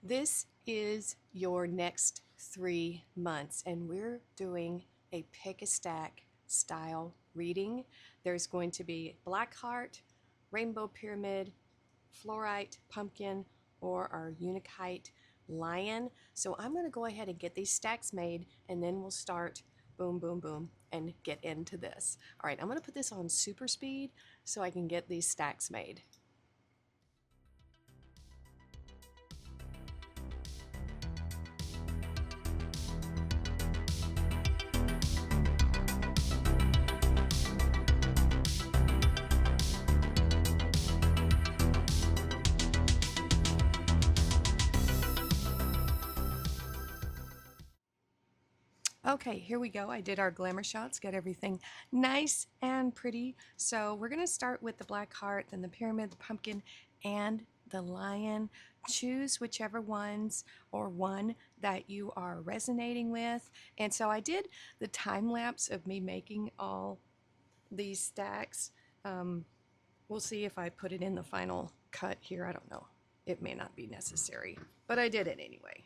This is your next 3 months, and we're doing a pick a stack style reading. There's going to be black heart, rainbow pyramid, fluorite, pumpkin, or our unikite lion. So I'm going to go ahead and get these stacks made, and then we'll start boom, boom, boom, and get into this. All right, I'm going to put this on super speed so I can get these stacks made. Okay, here we go. I did our glamour shots, got everything nice and pretty. So we're going to start with the black heart, then the pyramid, the pumpkin, and the lion. Choose whichever ones or one that you are resonating with. And so I did the time lapse of me making all these stacks. We'll see if I put it in the final cut here. I don't know. It may not be necessary, but I did it anyway.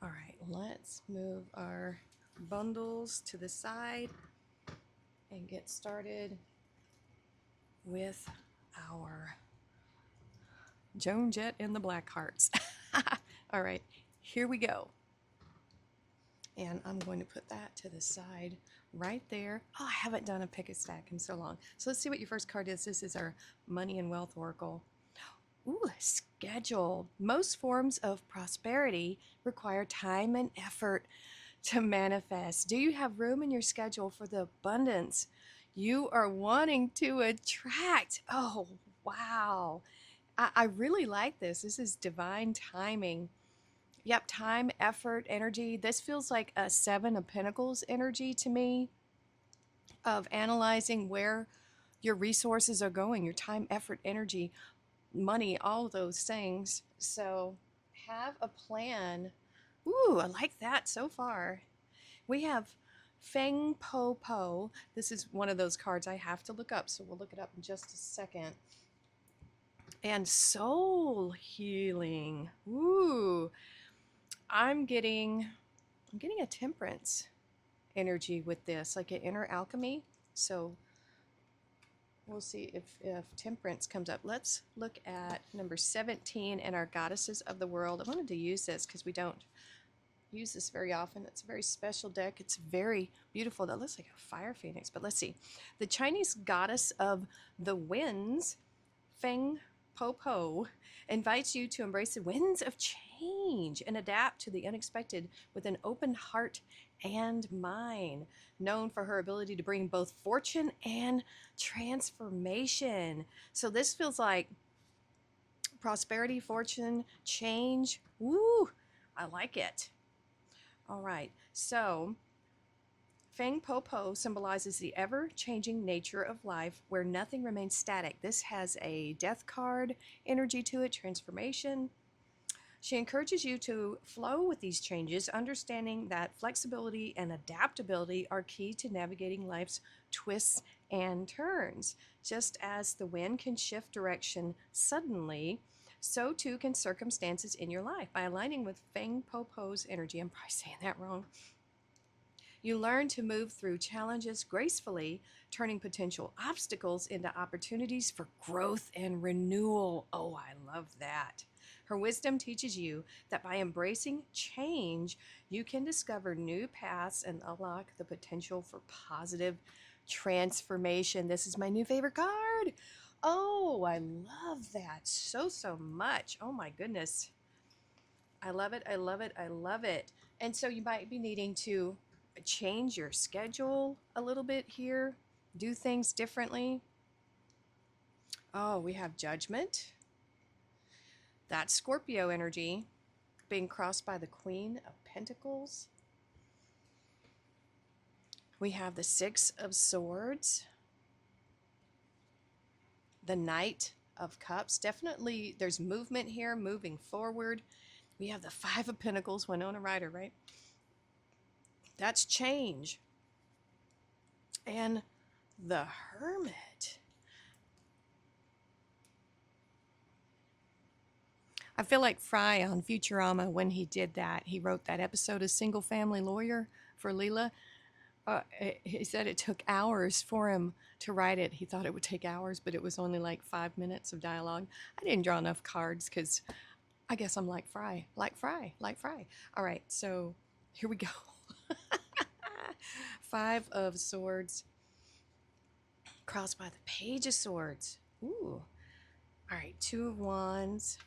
All right, let's move our bundles to the side and get started with our Joan Jett and the Black Hearts. All right, here we go. And I'm going to put that to the side right there. Oh, I haven't done a pick a stack in so long. So let's see what your first card is. This is our Money and Wealth Oracle. Ooh, schedule. Most forms of prosperity require time and effort to manifest. Do you have room in your schedule for the abundance you are wanting to attract? Oh, wow. I really like this. This is divine timing. Yep, time, effort, energy. This feels like a Seven of Pentacles energy to me of analyzing where your resources are going, your time, effort, energy, money, all of those things. So have a plan. Ooh, I like that so far. We have Feng Po Po. This is one of those cards I have to look up, so we'll look it up in just a second. And soul healing. Ooh, I'm getting a temperance energy with this, like an inner alchemy. So we'll see if temperance comes up. Let's look at number 17 and our goddesses of the world. I wanted to use this because we don't use this very often. It's a very special deck. It's very beautiful. That looks like a fire phoenix, but let's see. The Chinese goddess of the winds, Feng Po Po, invites you to embrace the winds of change and adapt to the unexpected with an open heart and mind. Known for her ability to bring both fortune and transformation. So this feels like prosperity, fortune, change. Woo! I like it. All right, so Feng Po Po symbolizes the ever-changing nature of life where nothing remains static. This has a death card energy to it, transformation. She encourages you to flow with these changes, understanding that flexibility and adaptability are key to navigating life's twists and turns. Just as the wind can shift direction suddenly, so too can circumstances in your life. By aligning with Feng Po Po's energy, I'm probably saying that wrong, you learn to move through challenges gracefully, turning potential obstacles into opportunities for growth and renewal. Oh, I love that. Her wisdom teaches you that by embracing change, you can discover new paths and unlock the potential for positive transformation. This is my new favorite card. Oh, I love that so, so much. Oh my goodness. I love it. I love it. I love it. And so you might be needing to change your schedule a little bit here, do things differently. Oh, we have judgment. That's Scorpio energy being crossed by the Queen of Pentacles. We have the Six of Swords, the Knight of Cups. Definitely there's movement here, moving forward. We have the Five of Pentacles, Winona Ryder, right? That's change. And the Hermit. I feel like Fry on Futurama when he did that. He wrote that episode of Single Family Lawyer for Leela. He said it took hours for him to write it. He thought it would take hours, but it was only like 5 minutes of dialogue. I didn't draw enough cards because I guess I'm like Fry, like Fry, like Fry. All right, so here we go. Five of Swords crossed by the Page of Swords. Ooh. All right, Two of Wands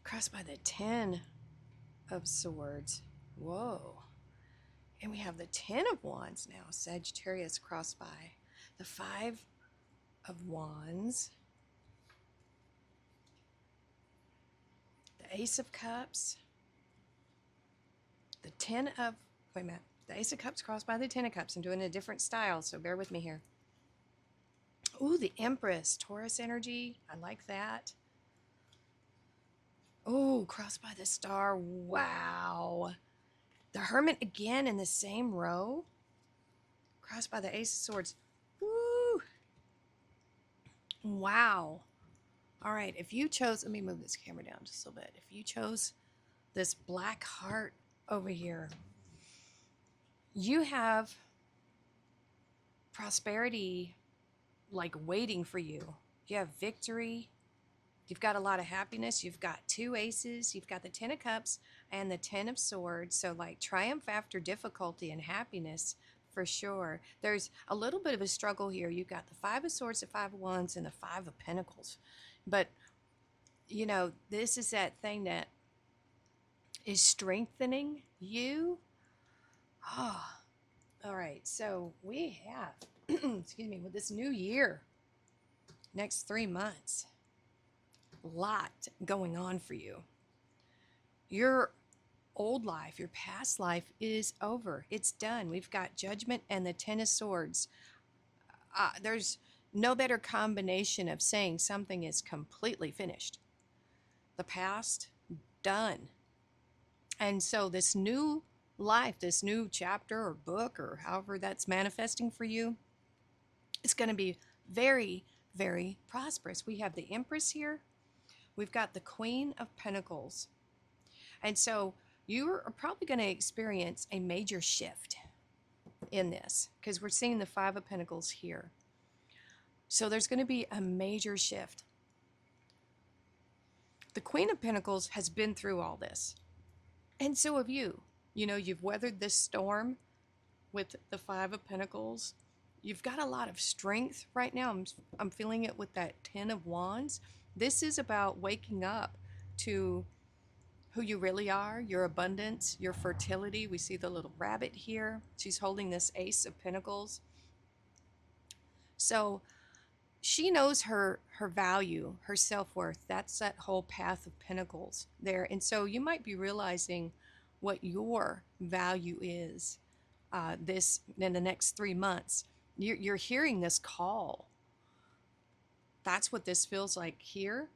crossed by the Ten of Swords. Whoa. And we have the Ten of Wands now. Sagittarius crossed by the Five of Wands. The Ace of Cups. The Ten of... Wait a minute. The Ace of Cups crossed by the Ten of Cups. I'm doing a different style, so bear with me here. Ooh, the Empress. Taurus energy. I like that. Oh, crossed by the Star. Wow. The Hermit again in the same row. Crossed by the Ace of Swords. Woo. Wow. All right, if you chose... Let me move this camera down just a little bit. If you chose this Black Heart over here, you have prosperity like waiting for you. You have victory. You've got a lot of happiness. You've got two aces. You've got the Ten of Cups and the Ten of Swords. So like triumph after difficulty and happiness for sure. There's a little bit of a struggle here. You've got the Five of Swords, the Five of Wands, and the Five of Pentacles. But, you know, this is that thing that is strengthening you. Oh, all right. So we have, excuse me, with this new year, next 3 months, a lot going on for you. Your old life, your past life is over. It's done. We've got Judgment and the Ten of Swords. There's no better combination of saying something is completely finished. The past, done. And so this new life, this new chapter or book or however that's manifesting for you, it's going to be very, very prosperous. We have the Empress here. We've got the Queen of Pentacles. And so you are probably going to experience a major shift in this because we're seeing the Five of Pentacles here. So there's going to be a major shift. The Queen of Pentacles has been through all this. And so have you. You know, you've weathered this storm with the Five of Pentacles. You've got a lot of strength right now. I'm feeling it with that Ten of Wands. This is about waking up to who you really are, your abundance, your fertility. We see the little rabbit here. She's holding this Ace of Pentacles. So she knows her value, her self-worth. That's that whole path of pentacles there. And so you might be realizing what your value is this in the next 3 months. You're hearing this call. That's what this feels like here.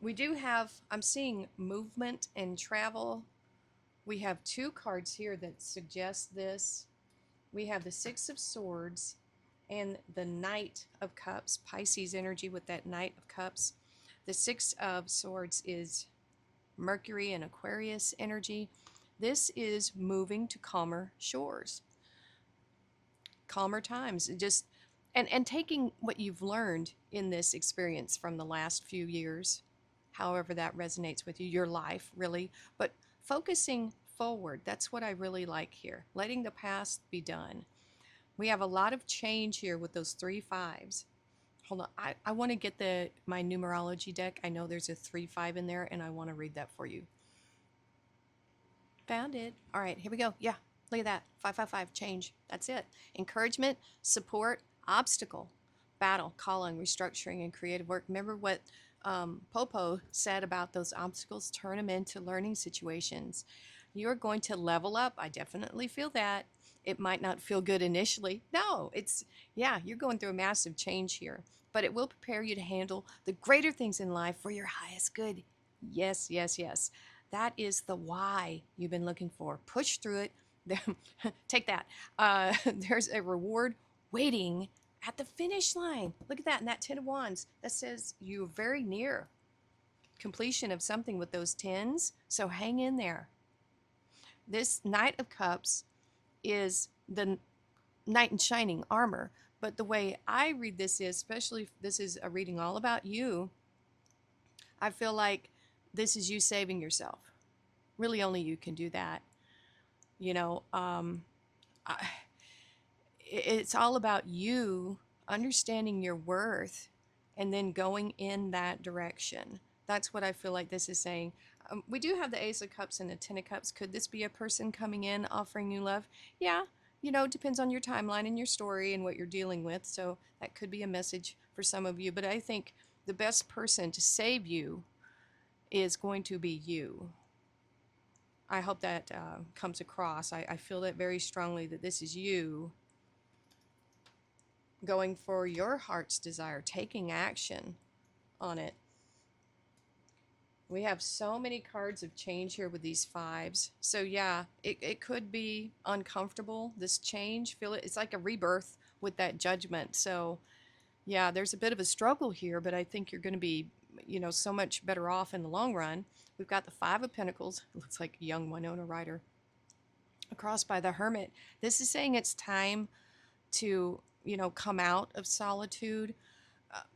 We do have, I'm seeing movement and travel. We have 2 cards here that suggest this. We have the Six of Swords and the Knight of Cups, Pisces energy with that Knight of Cups. The Six of Swords is Mercury and Aquarius energy. This is moving to calmer shores, calmer times, just and taking what you've learned in this experience from the last few years, however that resonates with you, your life really, but focusing forward. That's what I really like here, letting the past be done. We have a lot of change here with those 3 5s. Hold on, I want to get my numerology deck. I know there's a 3-5 in there, and I want to read that for you. Found it. All right, here we go. Yeah, look at that. 555, change. That's it. Encouragement, support, obstacle, battle, calling, restructuring, and creative work. Remember what Popo said about those obstacles? Turn them into learning situations. You're going to level up. I definitely feel that. It might not feel good initially. No, you're going through a massive change here, but it will prepare you to handle the greater things in life for your highest good. Yes, yes, yes. That is the why you've been looking for. Push through it. Take that. There's a reward waiting at the finish line. Look at that. And that 10 of Wands, that says you're very near completion of something with those 10s. So hang in there. This Knight of Cups is the knight in shining armor. But the way I read this is, especially if this is a reading all about you, I feel like this is you saving yourself. Really, only you can do that. You know, it's all about you understanding your worth and then going in that direction. That's what I feel like this is saying. We do have the Ace of Cups and the Ten of Cups. Could this be a person coming in offering you love? Yeah, it depends on your timeline and your story and what you're dealing with. So that could be a message for some of you. But I think the best person to save you is going to be you. I hope that comes across. I feel that very strongly, that this is you going for your heart's desire, taking action on it. We have so many cards of change here with these fives. So yeah, it could be uncomfortable, this change. Feel it. It's like a rebirth with that Judgment. So yeah, there's a bit of a struggle here, but I think you're going to be, so much better off in the long run. We've got the Five of Pentacles. It looks like a young Winona Ryder. Across by the Hermit. This is saying it's time to, come out of solitude.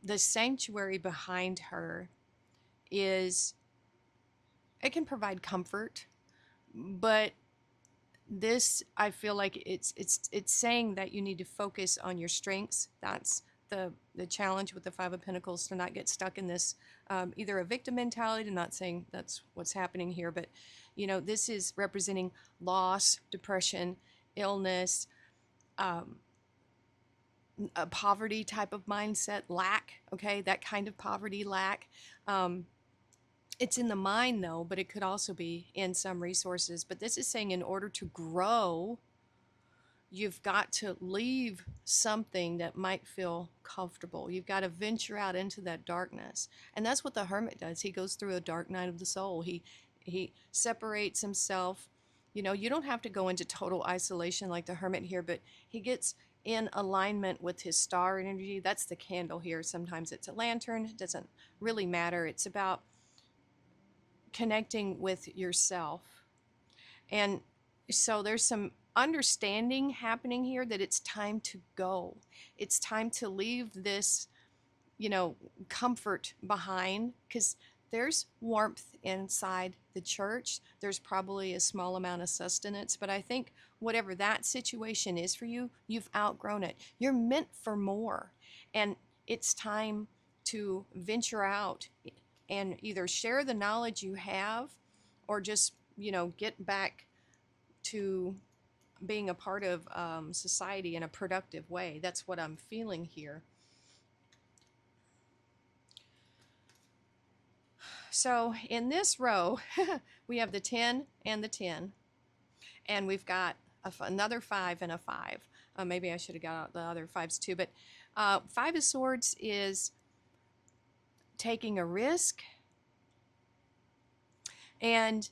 The sanctuary behind her is, it can provide comfort, but this, I feel like it's saying that you need to focus on your strengths. That's the challenge with the Five of Pentacles, to not get stuck in this either a victim mentality. I'm not saying that's what's happening here, but this is representing loss, depression, illness, a poverty type of mindset, lack, okay, that kind of poverty, lack. It's in the mind though, but it could also be in some resources. But this is saying in order to grow, you've got to leave something that might feel comfortable. You've got to venture out into that darkness. And that's what the Hermit does. He goes through a dark night of the soul. He separates himself. You don't have to go into total isolation like the Hermit here, but he gets in alignment with his star energy. That's the candle here. Sometimes it's a lantern. It doesn't really matter. It's about connecting with yourself. And so there's some understanding happening here that it's time to go. It's time to leave this, comfort behind, because there's warmth inside the church. There's probably a small amount of sustenance, but I think whatever that situation is for you, you've outgrown it. You're meant for more. And it's time to venture out and either share the knowledge you have, or just, get back to being a part of society in a productive way. That's what I'm feeling here. So in this row, we have the 10 and the 10. And we've got another 5 and a 5. Maybe I should have got out the other 5s too. But 5 of Swords is taking a risk. And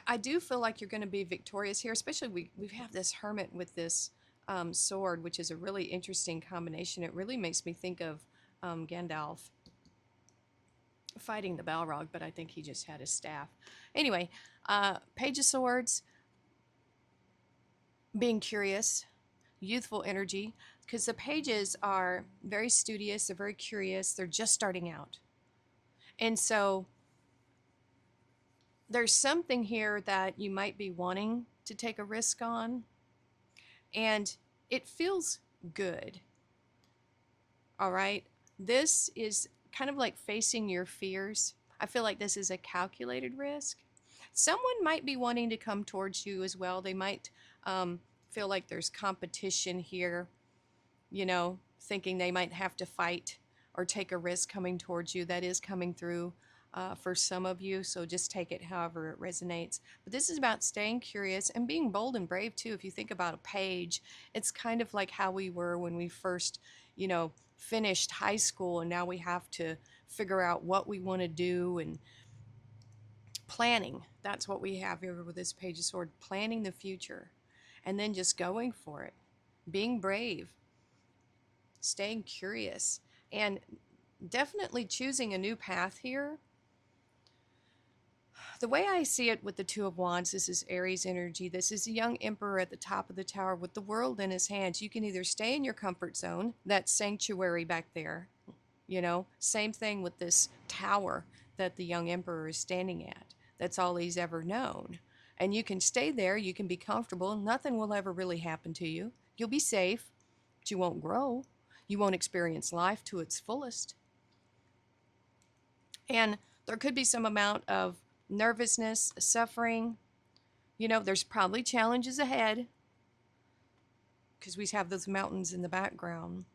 I do feel like you're going to be victorious here, especially we have this Hermit with this sword, which is a really interesting combination. It really makes me think of Gandalf fighting the Balrog, but I think he just had his staff. Anyway, Page of Swords, being curious, youthful energy, because the pages are very studious, they're very curious, they're just starting out. And so there's something here that you might be wanting to take a risk on, and it feels good. All right? This is kind of like facing your fears. I feel like this is a calculated risk. Someone might be wanting to come towards you as well. They might feel like there's competition here, thinking they might have to fight or take a risk coming towards you. That is coming through for some of you, so just take it however it resonates. But this is about staying curious and being bold and brave too. If you think about a page, it's kind of like how we were when we first, finished high school, and now we have to figure out what we want to do, and planning. That's what we have here with this Page of Swords, planning the future, and then just going for it, being brave. staying curious, and definitely choosing a new path here. The way I see it with the Two of Wands, this is Aries energy. This is a young emperor at the top of the tower with the world in his hands. You can either stay in your comfort zone, that sanctuary back there, same thing with this tower that the young emperor is standing at. That's all he's ever known. And you can stay there, you can be comfortable, nothing will ever really happen to you. You'll be safe, but you won't grow. You won't experience life to its fullest. And there could be some amount of nervousness, suffering. There's probably challenges ahead because we have those mountains in the background.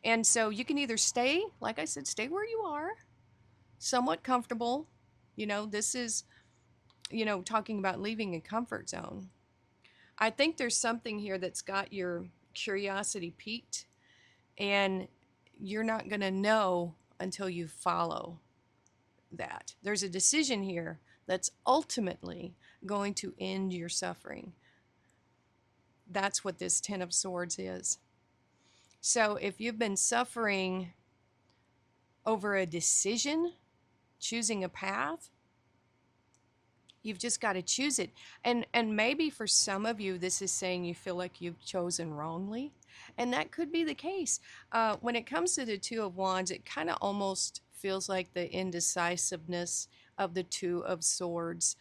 And so you can either stay, like I said, stay where you are, somewhat comfortable. This is, talking about leaving a comfort zone. I think there's something here that's got your curiosity piqued, and you're not going to know until you follow that. There's a decision here that's ultimately going to end your suffering. That's what this Ten of Swords is. So if you've been suffering over a decision, choosing a path, you've just got to choose it. And maybe for some of you, this is saying you feel like you've chosen wrongly. And that could be the case. When it comes to the Two of Wands, it kind of almost feels like the indecisiveness of the Two of Swords,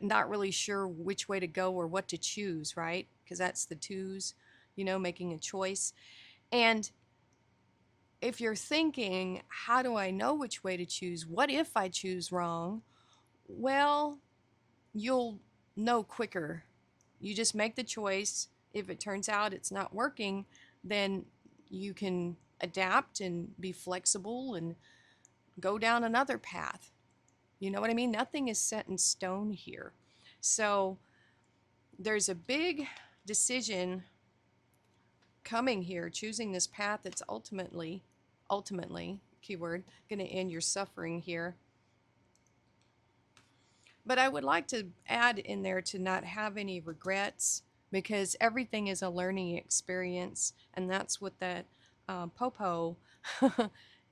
not really sure which way to go or what to choose, right? Because that's the twos, making a choice. And if you're thinking, how do I know which way to choose? What if I choose wrong? Well, you'll know quicker. You just make the choice. If it turns out it's not working, then you can adapt and be flexible and go down another path. You know what I mean? Nothing is set in stone here. So there's a big decision coming here, choosing this path that's ultimately, keyword, going to end your suffering here. But I would like to add in there to not have any regrets, because everything is a learning experience, and that's what that Popo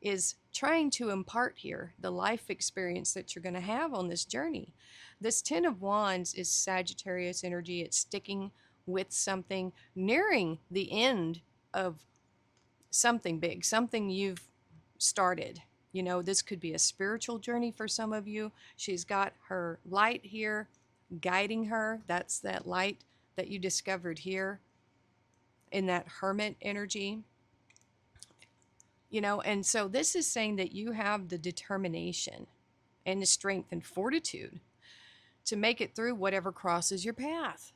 is trying to impart here, the life experience that you're going to have on this journey. This Ten of Wands is Sagittarius energy. It's sticking with something, nearing the end of something big, something you've started. This could be a spiritual journey for some of you. She's got her light here guiding her. That's that light that you discovered here in that hermit energy. And so this is saying that you have the determination and the strength and fortitude to make it through whatever crosses your path.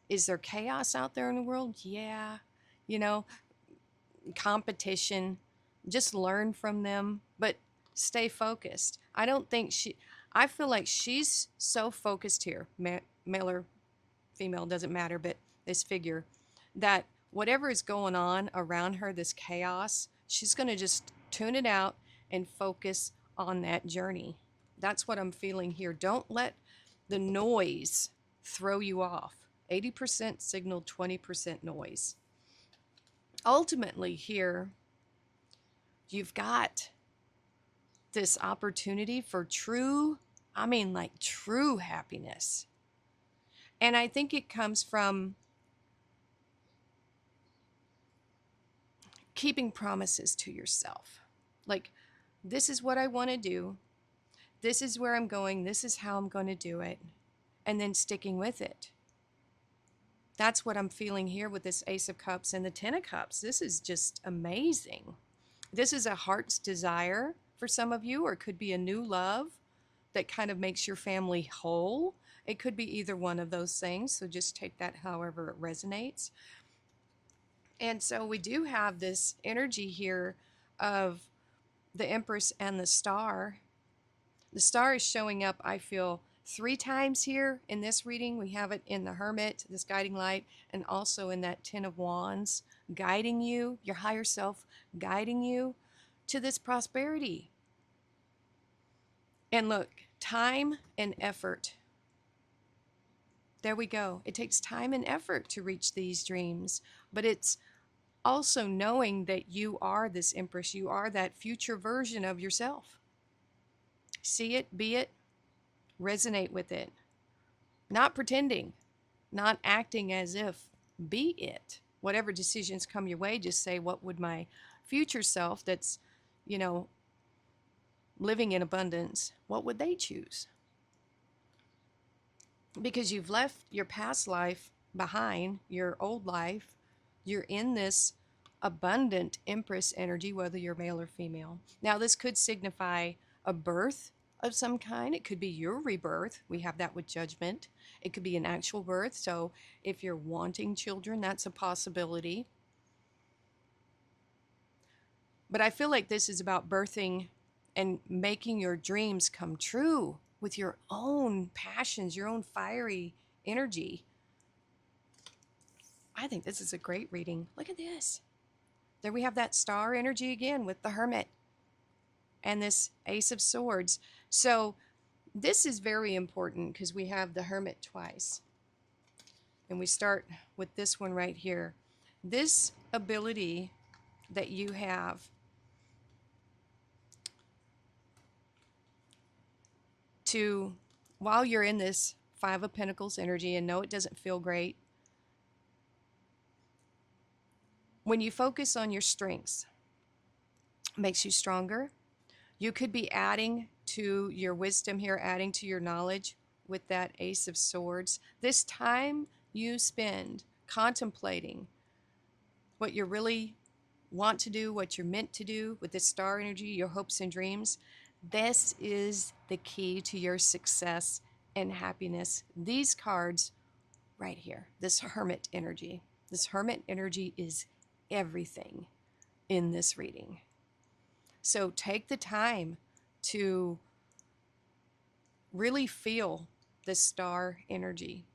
Is there chaos out there in the world? Yeah. Competition. Just learn from them, but stay focused. I feel like she's so focused here, male or female, doesn't matter, but this figure, that whatever is going on around her, this chaos, she's going to just tune it out and focus on that journey. That's what I'm feeling here. Don't let the noise throw you off. 80% signal, 20% noise. Ultimately here, you've got this opportunity for true happiness. And I think it comes from keeping promises to yourself. Like, this is what I want to do. This is where I'm going. This is how I'm going to do it. And then sticking with it. That's what I'm feeling here with this Ace of Cups and the Ten of Cups. This is just amazing. This is a heart's desire for some of you, or it could be a new love that kind of makes your family whole. It could be either one of those things, so just take that however it resonates. And so we do have this energy here of the Empress and the Star. The Star is showing up, I feel, 3 times here in this reading. We have it in the Hermit, this guiding light, and also in that Ten of Wands, guiding you, your higher self, guiding you to this prosperity. And look, time and effort. There we go. It takes time and effort to reach these dreams, but it's Also knowing that you are this Empress, you are that future version of yourself. See it, be it, resonate with it. Not pretending, not acting as if, be it. Whatever decisions come your way, just say, what would my future self that's, you know, living in abundance, what would they choose? Because you've left your past life behind, your old life. You're in this abundant Empress energy, whether you're male or female. Now, this could signify a birth of some kind. It could be your rebirth. We have that with Judgment. It could be an actual birth. So if you're wanting children, that's a possibility. But I feel like this is about birthing and making your dreams come true with your own passions, your own fiery energy. I think this is a great reading. Look at this. There we have that star energy again with the Hermit and this Ace of Swords. So this is very important because we have the Hermit twice. And we start with this one right here. This ability that you have to, while you're in this Five of Pentacles energy, and no, it doesn't feel great, when you focus on your strengths, it makes you stronger. You could be adding to your wisdom here, adding to your knowledge with that Ace of Swords. This time you spend contemplating what you really want to do, what you're meant to do with this star energy, your hopes and dreams. This is the key to your success and happiness. These cards right here, this Hermit energy. This Hermit energy is everything in this reading. So take the time to really feel the star energy.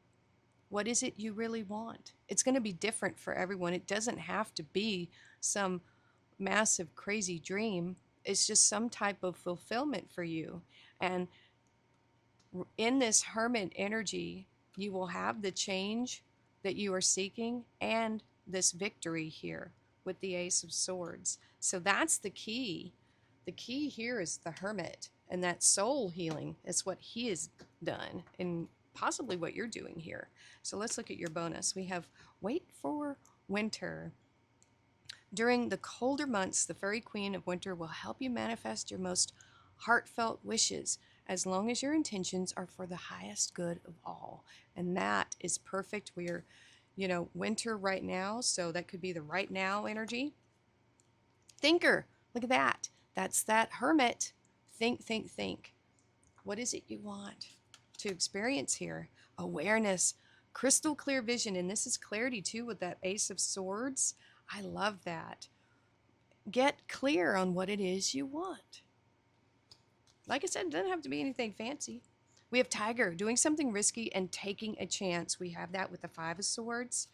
What is it you really want? It's going to be different for everyone. It doesn't have to be some massive, crazy dream. It's just some type of fulfillment for you. And in this Hermit energy, you will have the change that you are seeking and this victory here with the Ace of Swords. So that's the key. The key here is the Hermit, and that soul healing is what he has done and possibly what you're doing here. So let's look at your bonus. We have Wait for Winter. During the colder months, the Fairy Queen of Winter will help you manifest your most heartfelt wishes as long as your intentions are for the highest good of all. And that is perfect. We're, winter right now, so that could be the right now energy. Thinker, look at that. That's that Hermit. Think, think, think. What is it you want to experience here? Awareness, crystal clear vision, and this is clarity too with that Ace of Swords. I love that. Get clear on what it is you want. Like I said, it doesn't have to be anything fancy. We have Tiger, doing something risky and taking a chance. We have that with the Five of Swords.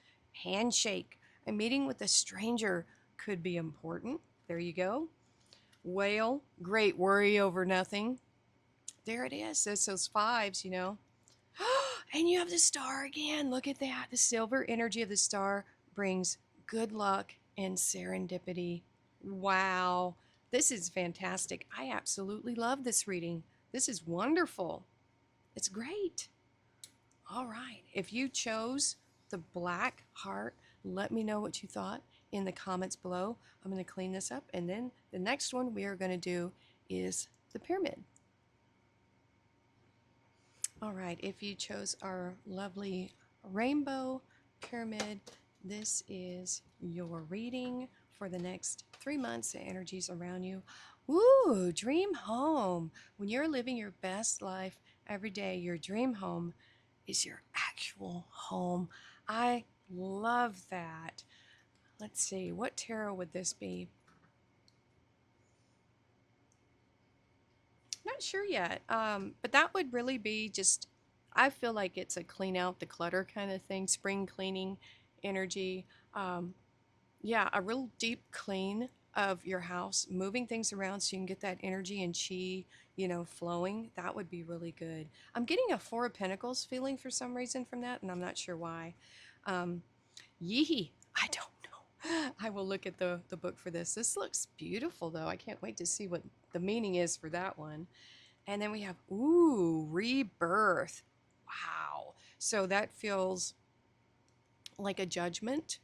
Handshake, a meeting with a stranger could be important. There you go. Whale, great worry over nothing. There it is. That's those fives, And you have the star again. Look at that. The silver energy of the star brings good luck and serendipity. Wow. This is fantastic. I absolutely love this reading. This is wonderful. It's great. All right. If you chose the black heart, let me know what you thought in the comments below. I'm going to clean this up. And then the next one we are going to do is the pyramid. All right. If you chose our lovely rainbow pyramid, this is your reading for the next 3 months. The energies around you. Ooh, dream home. When you're living your best life every day, your dream home is your actual home. I love that. Let's see, what tarot would this be? Not sure yet, but that would really be just, I feel like it's a clean out the clutter kind of thing, spring cleaning energy. Yeah, a real deep clean of your house, moving things around so you can get that energy and chi, flowing. That would be really good. I'm getting a Four of Pentacles feeling for some reason from that, and I'm not sure why. Yee, I don't know. I will look at the book for this. This looks beautiful, though. I can't wait to see what the meaning is for that one. And then we have, ooh, rebirth. Wow. So that feels like a judgment.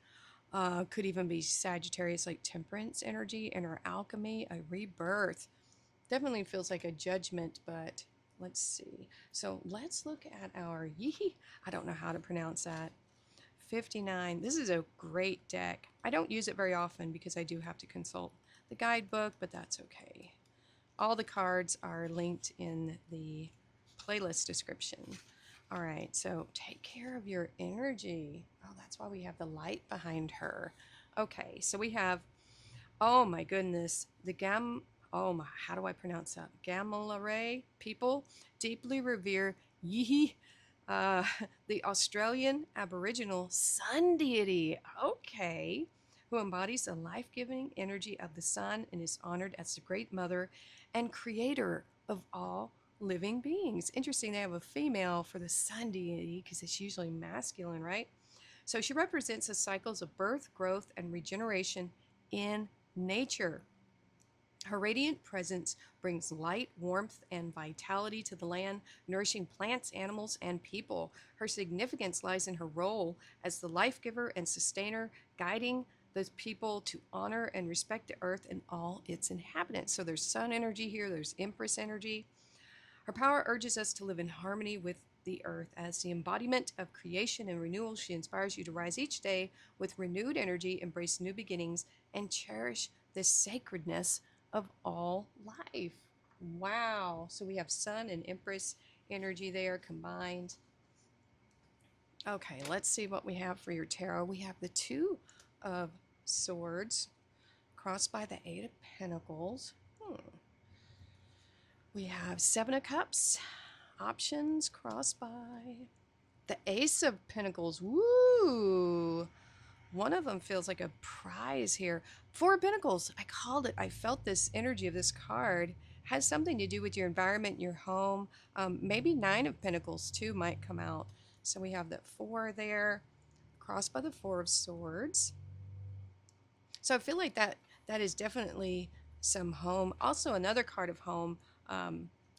Could even be Sagittarius, like temperance energy, inner alchemy, a rebirth. Definitely feels like a judgment, but let's see. So let's look at our yee. I don't know how to pronounce that. 59. This is a great deck. I don't use it very often because I do have to consult the guidebook, but that's okay. All the cards are linked in the playlist description. All right, so take care of your energy. Oh, that's why we have the light behind her. Okay, so we have, oh my goodness, oh my, how do I pronounce that? Gamaleray people deeply revere Yi, uh, the Australian Aboriginal sun deity. Okay, who embodies the life-giving energy of the sun and is honored as the great mother and creator of all living beings. Interesting, they have a female for the sun deity because it's usually masculine, right? So she represents the cycles of birth, growth, and regeneration in nature. Her radiant presence brings light, warmth, and vitality to the land, nourishing plants, animals, and people. Her significance lies in her role as the life giver and sustainer, guiding the people to honor and respect the earth and all its inhabitants. So there's sun energy here, there's empress energy. Her power urges us to live in harmony with the earth. As the embodiment of creation and renewal, she inspires you to rise each day with renewed energy, embrace new beginnings, and cherish the sacredness of all life. Wow. So we have sun and empress energy there combined. Okay, let's see what we have for your tarot. We have the Two of Swords crossed by the Eight of Pentacles. We have Seven of Cups, options crossed by the Ace of Pentacles. Woo! One of them feels like a prize here. Four of Pentacles. I called it. I felt this energy of this card has something to do with your environment, your home. Maybe Nine of Pentacles too might come out. So we have that four there, crossed by the Four of Swords. So I feel like that is definitely some home. Also, another card of home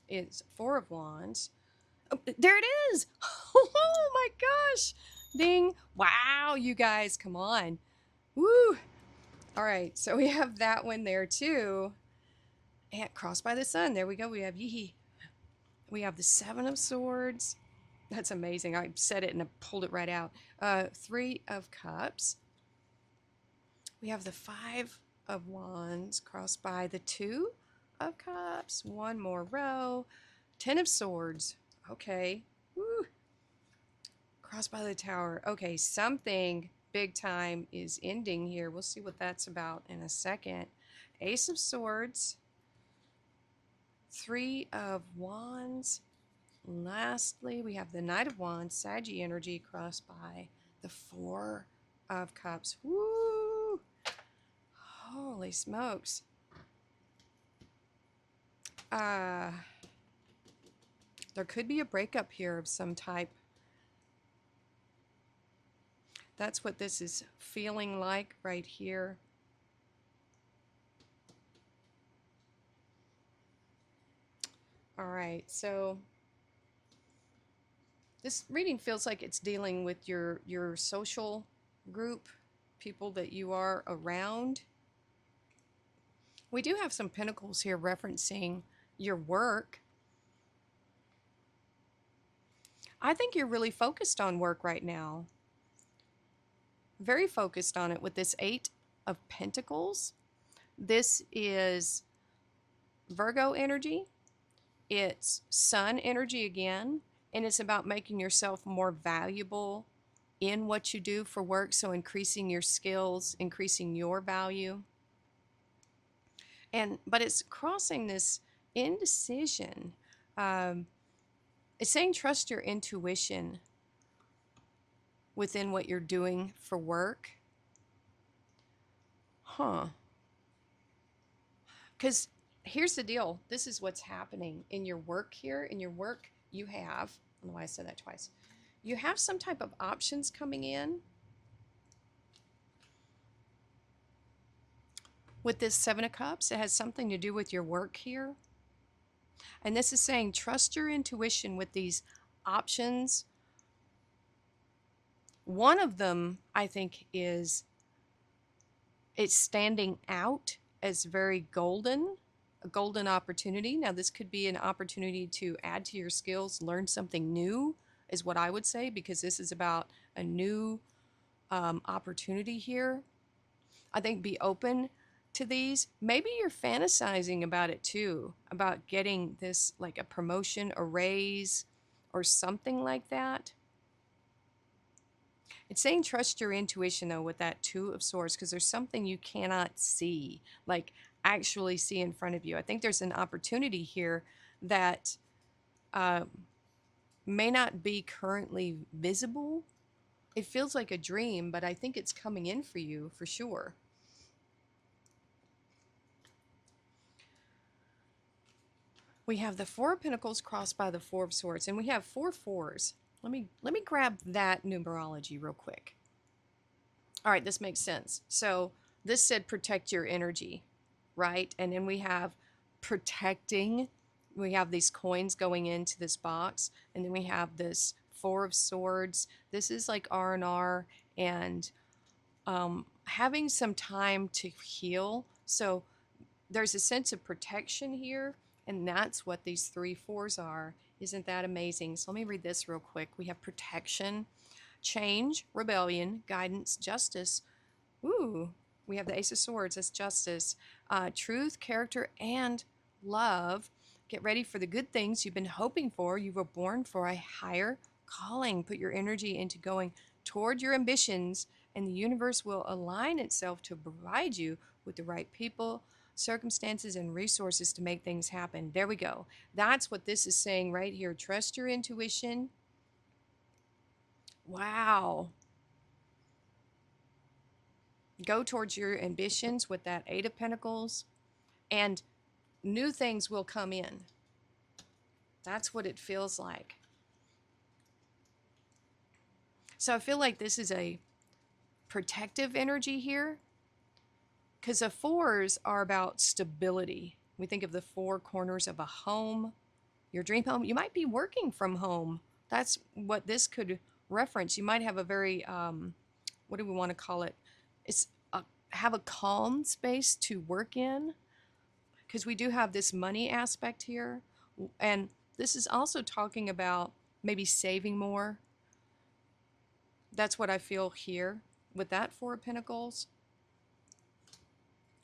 is Four of Wands. Oh, there it is. Oh my gosh. Ding. Wow, you guys, come on. Woo. All right, so we have that one there too. And crossed by the sun. There we go. We have Yee. We have the Seven of Swords. That's amazing. I said it and I pulled it right out. Three of Cups. We have the Five of Wands crossed by the Two of Cups. One more row. Ten of Swords. Okay. Woo. Crossed by the Tower. Okay, something big time is ending here. We'll see what that's about in a second. Ace of Swords. Three of Wands. Lastly, we have the Knight of Wands, Saggy energy, crossed by the Four of Cups. Woo! Holy smokes. There could be a breakup here of some type. That's what this is feeling like right here. All right, so this reading feels like it's dealing with your social group, people that you are around. We do have some pentacles here referencing your work. I think you're really focused on work right now. Very focused on it with this Eight of Pentacles. This is Virgo energy. It's sun energy again. And it's about making yourself more valuable in what you do for work. So increasing your skills, increasing your value. But it's crossing this indecision. It's saying trust your intuition within what you're doing for work. Because here's the deal. This is what's happening in your work here. In your work, you have, I don't know why I said that twice. You have some type of options coming in. With this Seven of Cups, it has something to do with your work here. And this is saying trust your intuition with these options. One of them, I think, is it's standing out as very golden, a golden opportunity. Now, this could be an opportunity to add to your skills, learn something new, is what I would say, because this is about a new opportunity here. I think be open to these. Maybe you're fantasizing about it too, about getting this like a promotion, a raise, or something like that. It's saying trust your intuition though with that Two of Swords, because there's something you cannot see, like actually see in front of you. I think there's an opportunity here that uh, may not be currently visible. It feels like a dream, but I think it's coming in for you for sure. We have the Four of Pentacles crossed by the Four of Swords, and we have four fours. Let me grab that numerology real quick. All right, this makes sense. So this said protect your energy, right? And then we have protecting. We have these coins going into this box, and then we have this Four of Swords. This is like R&R and having some time to heal. So there's a sense of protection here, and that's what these three fours are. Isn't that amazing? So let me read this real quick. We have protection, change, rebellion, guidance, justice. Ooh, we have the Ace of Swords. That's justice, truth, character, and love. Get ready for the good things you've been hoping for. You were born for a higher calling. Put your energy into going toward your ambitions, and the universe will align itself to provide you with the right people, circumstances, and resources to make things happen. There we go. That's what this is saying right here. Trust your intuition. Wow. Go towards your ambitions with that Eight of Pentacles, and new things will come in. That's what it feels like. So I feel like this is a protective energy here, because the fours are about stability. We think of the four corners of a home, your dream home. You might be working from home. That's what this could reference. You might have a very, what do we want to call it? It's have a calm space to work in, because we do have this money aspect here. And this is also talking about maybe saving more. That's what I feel here with that Four of Pentacles.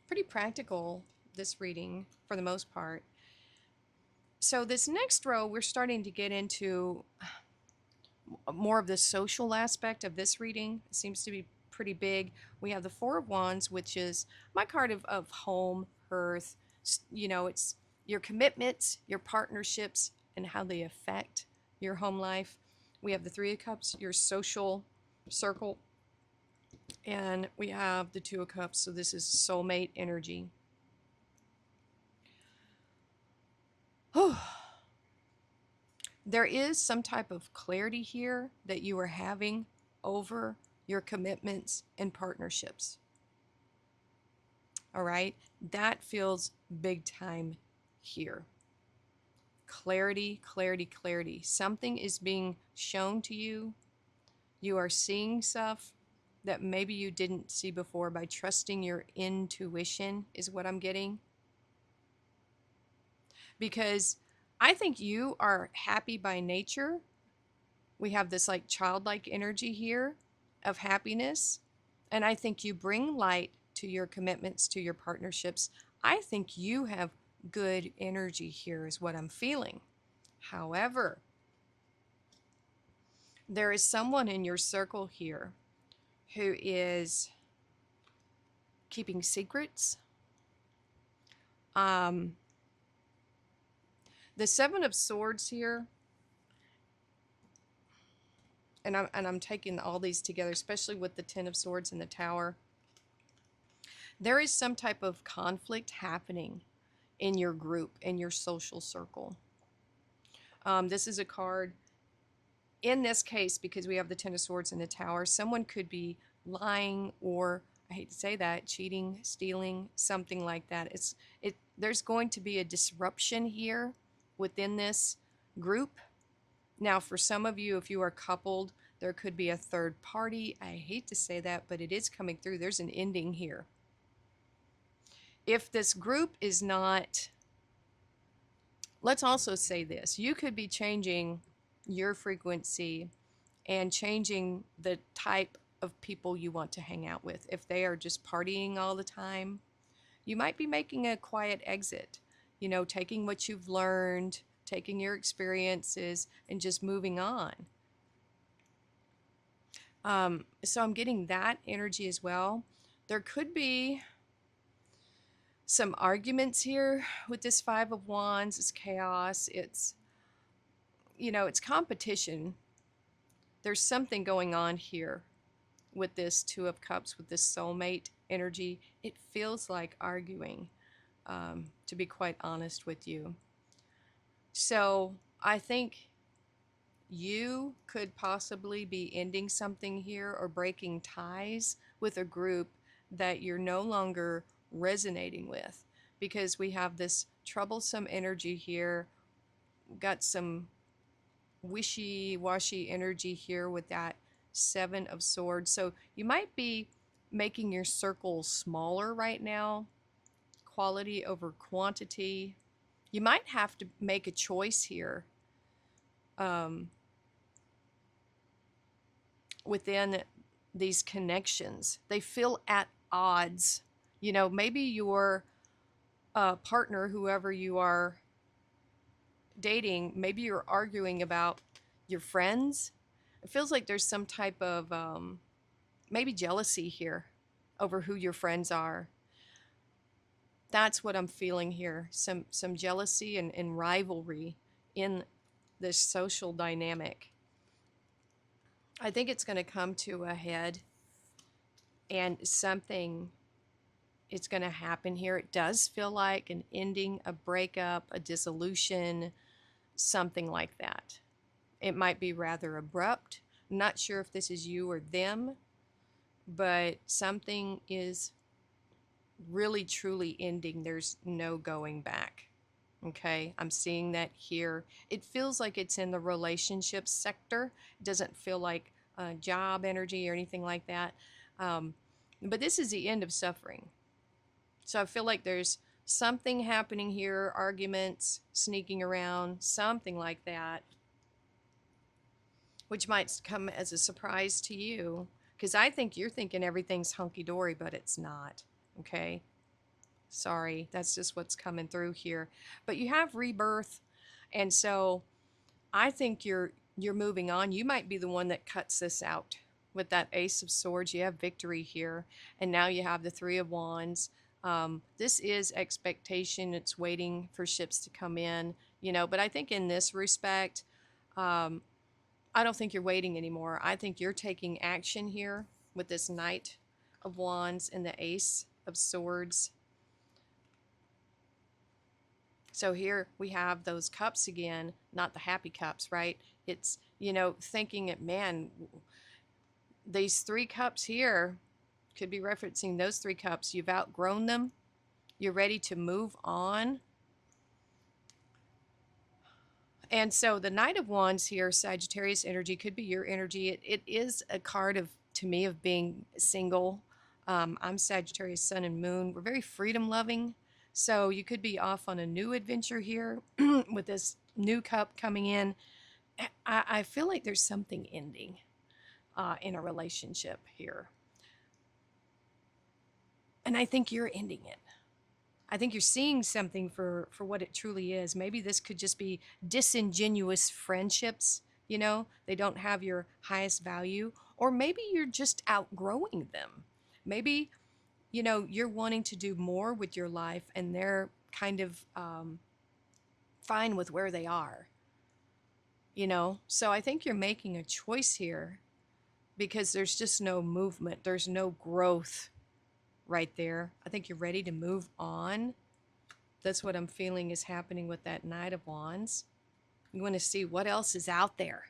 Pretty practical, this reading, for the most part. So this next row, we're starting to get into more of the social aspect of this reading. It seems to be pretty big. We have the Four of Wands, which is my card of home, hearth. You know, it's your commitments, your partnerships, and how they affect your home life. We have the Three of Cups, your social circle. And we have the Two of Cups, so this is soulmate energy. There is some type of clarity here that you are having over your commitments and partnerships. All right, that feels big time here. Clarity, clarity, clarity. Something is being shown to you. You are seeing stuff that maybe you didn't see before by trusting your intuition, is what I'm getting. Because I think you are happy by nature. We have this like childlike energy here of happiness. And I think you bring light to your commitments, to your partnerships. I think you have good energy here, is what I'm feeling. However, there is someone in your circle here who is keeping secrets. The Seven of Swords here, and I'm taking all these together, especially with the Ten of Swords and the Tower. There is some type of conflict happening in your group, in your social circle. This is a card, in this case, because we have the Ten of Swords and the Tower, someone could be lying or I hate to say that, cheating, stealing, something like that. There's going to be a disruption here within this group. Now, for some of you, if you are coupled, there could be a third party. I hate to say that, but it is coming through. There's an ending here. If this group is not, let's also say this, you could be changing your frequency and changing the type of people you want to hang out with. If they are just partying all the time, you might be making a quiet exit, taking what you've learned, taking your experiences, and just moving on. So I'm getting that energy as well. There could be some arguments here with this Five of Wands. It's chaos. It's competition. There's something going on here with this Two of Cups, with this soulmate energy. It feels like arguing, to be quite honest with you. So I think you could possibly be ending something here or breaking ties with a group that you're no longer resonating with, because we have this troublesome energy here. We've got some wishy-washy energy here with that Seven of Swords. So you might be making your circle smaller right now, quality over quantity. You might have to make a choice here within these connections. They feel at odds. Maybe your partner, whoever you are dating, maybe you're arguing about your friends. It feels like there's some type of maybe jealousy here over who your friends are. That's what I'm feeling here. Some jealousy and rivalry in this social dynamic. I think it's going to come to a head, and something is going to happen here. It does feel like an ending, a breakup, a dissolution, something like that. It might be rather abrupt. I'm not sure if this is you or them, but something is really truly ending. There's no going back. Okay, I'm seeing that here. It feels like it's in the relationship sector. It doesn't feel like job energy or anything like that. But this is the end of suffering. So I feel like there's something happening here, arguments, sneaking around, something like that, which might come as a surprise to you, because I think you're thinking everything's hunky-dory, but it's not. Okay? Sorry, that's just what's coming through here. But you have rebirth, and so I think you're moving on. You might be the one that cuts this out. With that Ace of Swords, you have victory here, and now you have the Three of Wands. This is expectation. It's waiting for ships to come in, but I think in this respect, I don't think you're waiting anymore. I think you're taking action here with this Knight of Wands and the Ace of Swords. So here we have those cups again, not the happy cups, right? It's, thinking, man, these three cups here could be referencing those three cups. You've outgrown them. You're ready to move on. And so the Knight of Wands here, Sagittarius energy, could be your energy. It is a card of, to me, of being single. I'm Sagittarius Sun and Moon. We're very freedom loving. So you could be off on a new adventure here with this new cup coming in. I feel like there's something ending in a relationship here. And I think you're ending it. I think you're seeing something for what it truly is. Maybe this could just be disingenuous friendships, they don't have your highest value. Or maybe you're just outgrowing them. Maybe you're wanting to do more with your life, and they're kind of fine with where they are. So I think you're making a choice here, because there's just no movement. There's no growth right there. I think you're ready to move on. That's what I'm feeling is happening with that Knight of Wands. You want to see what else is out there,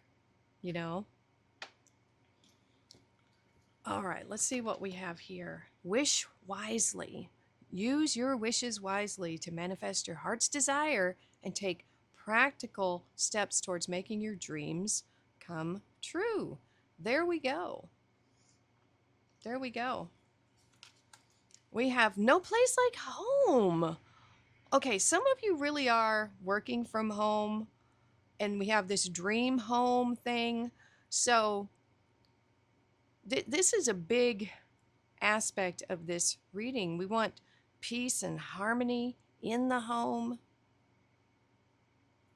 All right, let's see what we have here. Wish wisely. Use your wishes wisely to manifest your heart's desire and take practical steps towards making your dreams come true. There we go. There we go. We have no place like home. Okay, some of you really are working from home, and we have this dream home thing. So, this is a big aspect of this reading. We want peace and harmony in the home.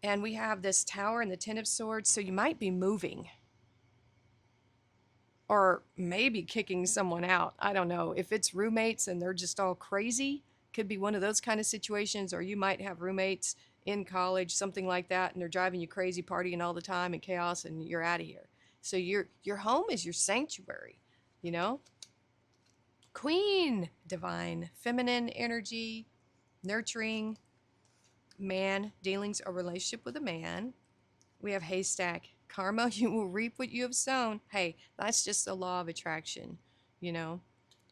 And we have this Tower and the Ten of Swords, so you might be moving. Or maybe kicking someone out. I don't know. If it's roommates and they're just all crazy, could be one of those kind of situations. Or you might have roommates in college, something like that, and they're driving you crazy, partying all the time and chaos, and you're out of here. So your home is your sanctuary, you know? Queen, divine, feminine energy, nurturing, man, dealings or relationship with a man. We have haystack, karma, you will reap what you have sown. Hey, that's just the law of attraction, you know?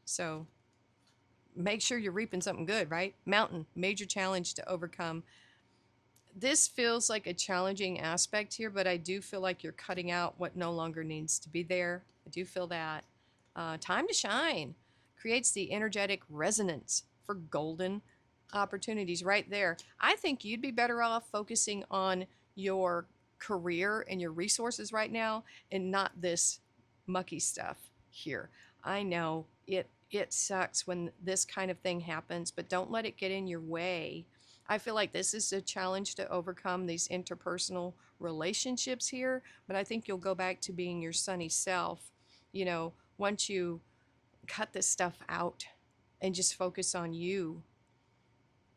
So make sure you're reaping something good, right? Mountain, major challenge to overcome. This feels like a challenging aspect here, but I do feel like you're cutting out what no longer needs to be there. I do feel that. Time to shine creates the energetic resonance for golden opportunities right there. I think you'd be better off focusing on your career and your resources right now and not this mucky stuff here. I know it sucks when this kind of thing happens, but don't let it get in your way. I feel like this is a challenge to overcome these interpersonal relationships here, but I think you'll go back to being your sunny self, once you cut this stuff out and just focus on you.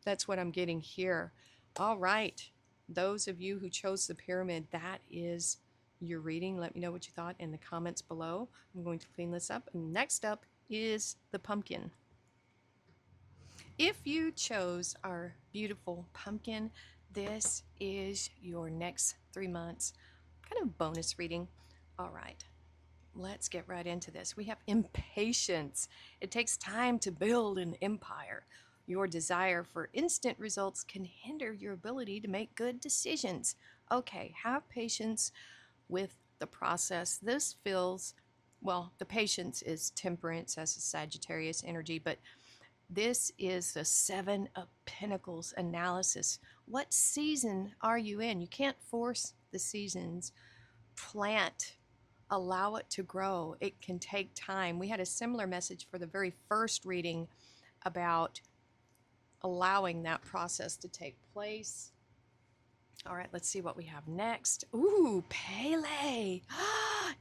That's what I'm getting here. All right. Those of you who chose the pyramid, that is your reading. Let me know what you thought in the comments below. I'm going to clean this up. And next up is the pumpkin. If you chose our beautiful pumpkin, this is your next 3 months kind of bonus reading. All right. Let's get right into this. We have impatience. It takes time to build an empire. Your desire for instant results can hinder your ability to make good decisions. Okay, have patience with the process. This feels, well, the patience is temperance as a Sagittarius energy, but this is the Seven of Pentacles analysis. What season are you in? You can't force the seasons. Plant, allow it to grow. It can take time. We had a similar message for the very first reading about allowing that process to take place. All right, let's see what we have next. Ooh, Pele.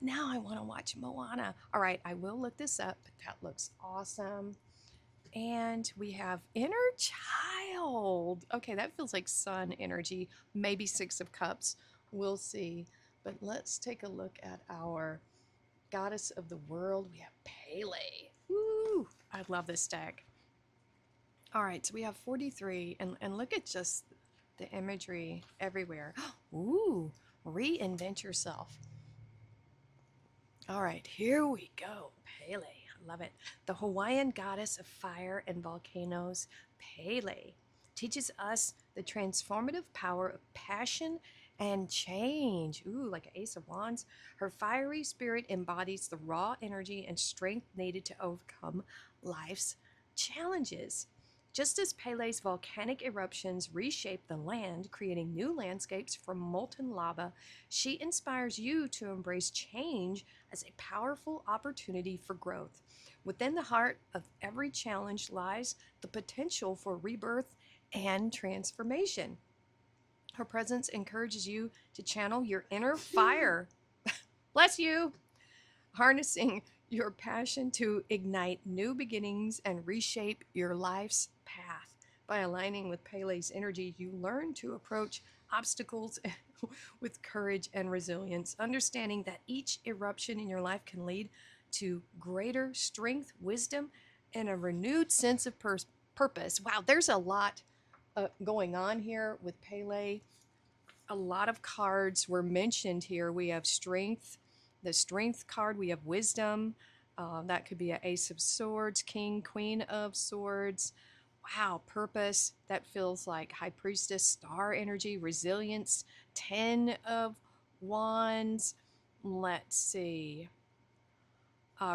Now I want to watch Moana. All right, I will look this up. That looks awesome. And we have Inner Child. Okay, that feels like sun energy. Maybe Six of Cups. We'll see. But let's take a look at our Goddess of the World. We have Pele. Woo! I love this deck. All right, so we have 43, and look at just the imagery everywhere. Ooh, reinvent yourself. All right, here we go. Pele. I love it. The Hawaiian goddess of fire and volcanoes, Pele, teaches us the transformative power of passion and change. Ooh, like an Ace of Wands. Her fiery spirit embodies the raw energy and strength needed to overcome life's challenges. Just as Pele's volcanic eruptions reshape the land, creating new landscapes from molten lava, she inspires you to embrace change as a powerful opportunity for growth. Within the heart of every challenge lies the potential for rebirth and transformation. Her presence encourages you to channel your inner fire. Bless you! Harnessing your passion to ignite new beginnings and reshape your life's path. By aligning with Pele's energy, you learn to approach obstacles with courage and resilience, understanding that each eruption in your life can lead to greater strength, wisdom, and a renewed sense of purpose. Wow, there's a lot going on here with Pele. A lot of cards were mentioned here. We have strength, the strength card. We have wisdom. That could be an Ace of Swords, King, Queen of Swords. Wow, purpose. That feels like High Priestess, star energy, resilience, 10 of Wands. Let's see.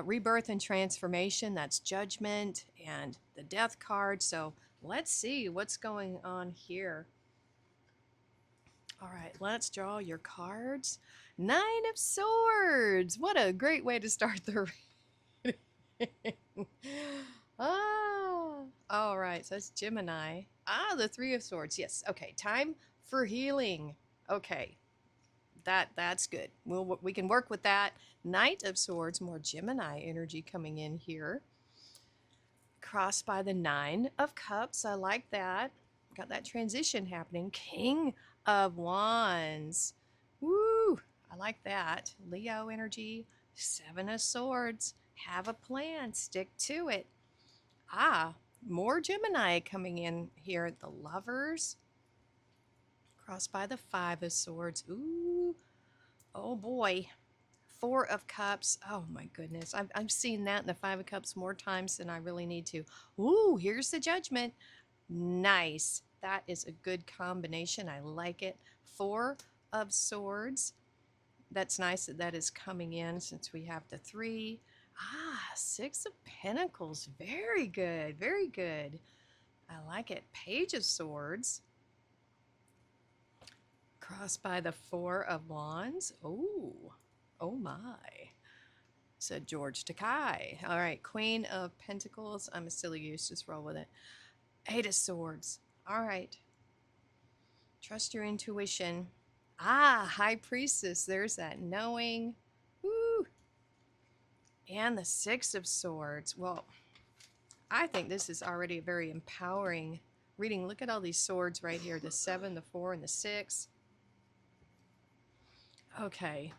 Rebirth and transformation, that's judgment, and the death card. So let's see what's going on here. All right, let's draw your cards. 9 of Swords. What a great way to start the reading. All right, so that's Gemini. The 3 of Swords. Yes. Okay, time for healing. Okay, that's good. We can work with that. Knight of Swords, more Gemini energy coming in here. Crossed by the 9 of Cups. I like that. Got that transition happening. King of Wands. Woo! I like that. Leo energy. 7 of Swords. Have a plan. Stick to it. More Gemini coming in here. The Lovers. Crossed by the 5 of Swords. Ooh. Oh boy. 4 of Cups. Oh my goodness. I've seen that in the 5 of Cups more times than I really need to. Ooh, here's the Judgment. Nice. That is a good combination. I like it. 4 of Swords. That's nice that that is coming in since we have the 3. 6 of Pentacles. Very good. Very good. I like it. Page of Swords. Crossed by the 4 of Wands. Oh my, said George Takei. All right, Queen of Pentacles. I'm a silly goose, just roll with it. 8 of Swords. All right. Trust your intuition. High Priestess. There's that knowing. Woo. And the 6 of Swords. Well, I think this is already a very empowering reading. Look at all these swords right here. The 7, the 4, and the 6. Okay.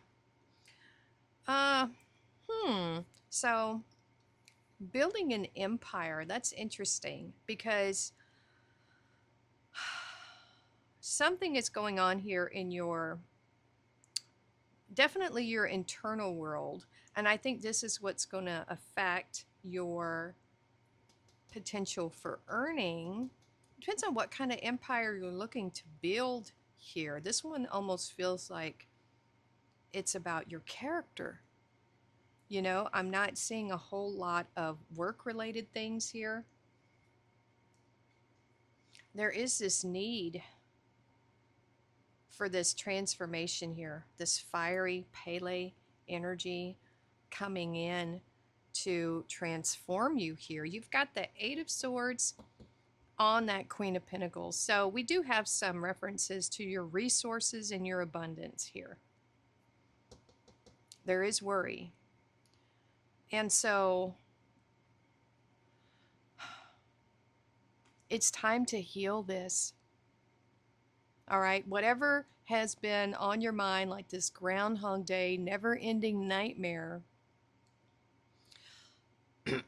So building an empire, that's interesting because something is going on here in definitely your internal world. And I think this is what's going to affect your potential for earning. Depends on what kind of empire you're looking to build here. This one almost feels like it's about your character. You know, I'm not seeing a whole lot of work-related things here. There is this need for this transformation here, this fiery Pele energy coming in to transform you here. You've got the 8 of Swords on that Queen of Pentacles. So we do have some references to your resources and your abundance here. There is worry. And so it's time to heal this. All right, whatever has been on your mind, like this Groundhog Day, never-ending nightmare,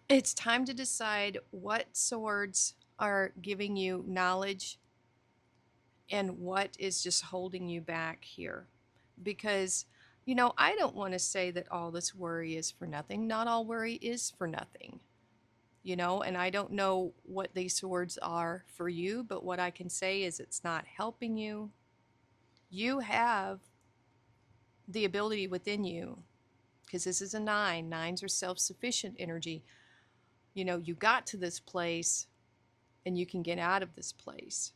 it's time to decide what swords are giving you knowledge and what is just holding you back here. Because, you know, I don't want to say that all this worry is for nothing. Not all worry is for nothing. You know, and I don't know what these swords are for you, but what I can say is it's not helping you. You have the ability within you, because this is a 9. 9s are self-sufficient energy. You know, you got to this place and you can get out of this place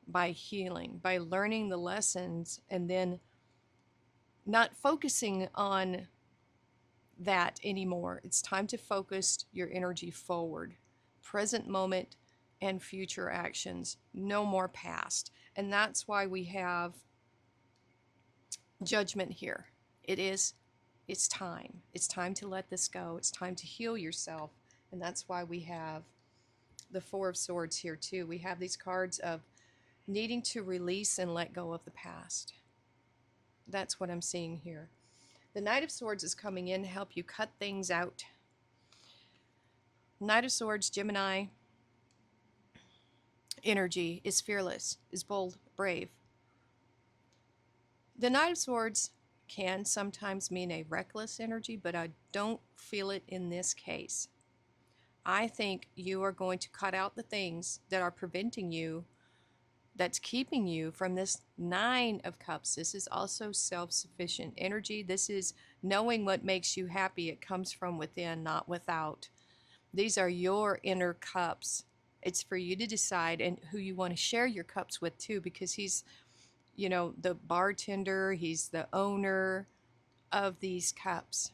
by healing, by learning the lessons, and then not focusing on that anymore. It's time to focus your energy forward, present moment and future actions, no more past. And that's why we have Judgment here. It's time. It's time to let this go. It's time to heal yourself. And that's why we have the 4 of Swords here too. We have these cards of needing to release and let go of the past. That's what I'm seeing here. The Knight of Swords is coming in to help you cut things out. Knight of Swords, Gemini energy is fearless, is bold, brave. The Knight of Swords can sometimes mean a reckless energy, but I don't feel it in this case. I think you are going to cut out the things that are preventing you, that's keeping you from this Nine of Cups. This is also self-sufficient energy. This is knowing what makes you happy. It comes from within, not without. These are your inner cups. It's for you to decide and who you want to share your cups with too, because he's, the bartender, he's the owner of these cups.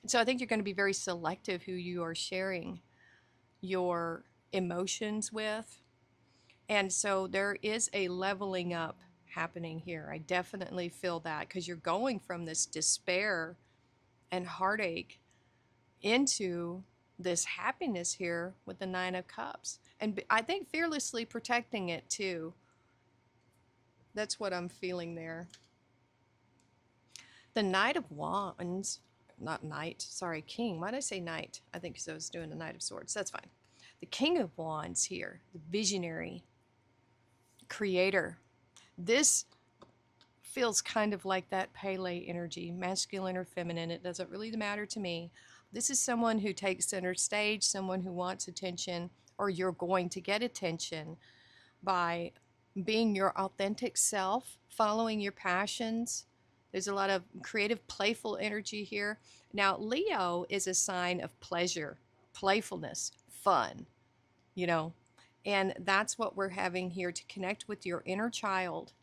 So I think you're going to be very selective who you are sharing your emotions with. And so there is a leveling up happening here. I definitely feel that, because you're going from this despair and heartache into this happiness here with the Nine of Cups. And I think fearlessly protecting it too. That's what I'm feeling there. The Knight of Wands, not Knight, sorry, King. Why did I say Knight? I think because I was doing the Knight of Swords. That's fine. The King of Wands here, the visionary, creator. This feels kind of like that Pele energy, masculine or feminine. It doesn't really matter to me. This is someone who takes center stage, someone who wants attention, or you're going to get attention by being your authentic self, following your passions. There's a lot of creative, playful energy here. Now, Leo is a sign of pleasure, playfulness, fun, you know, and that's what we're having here, to connect with your inner child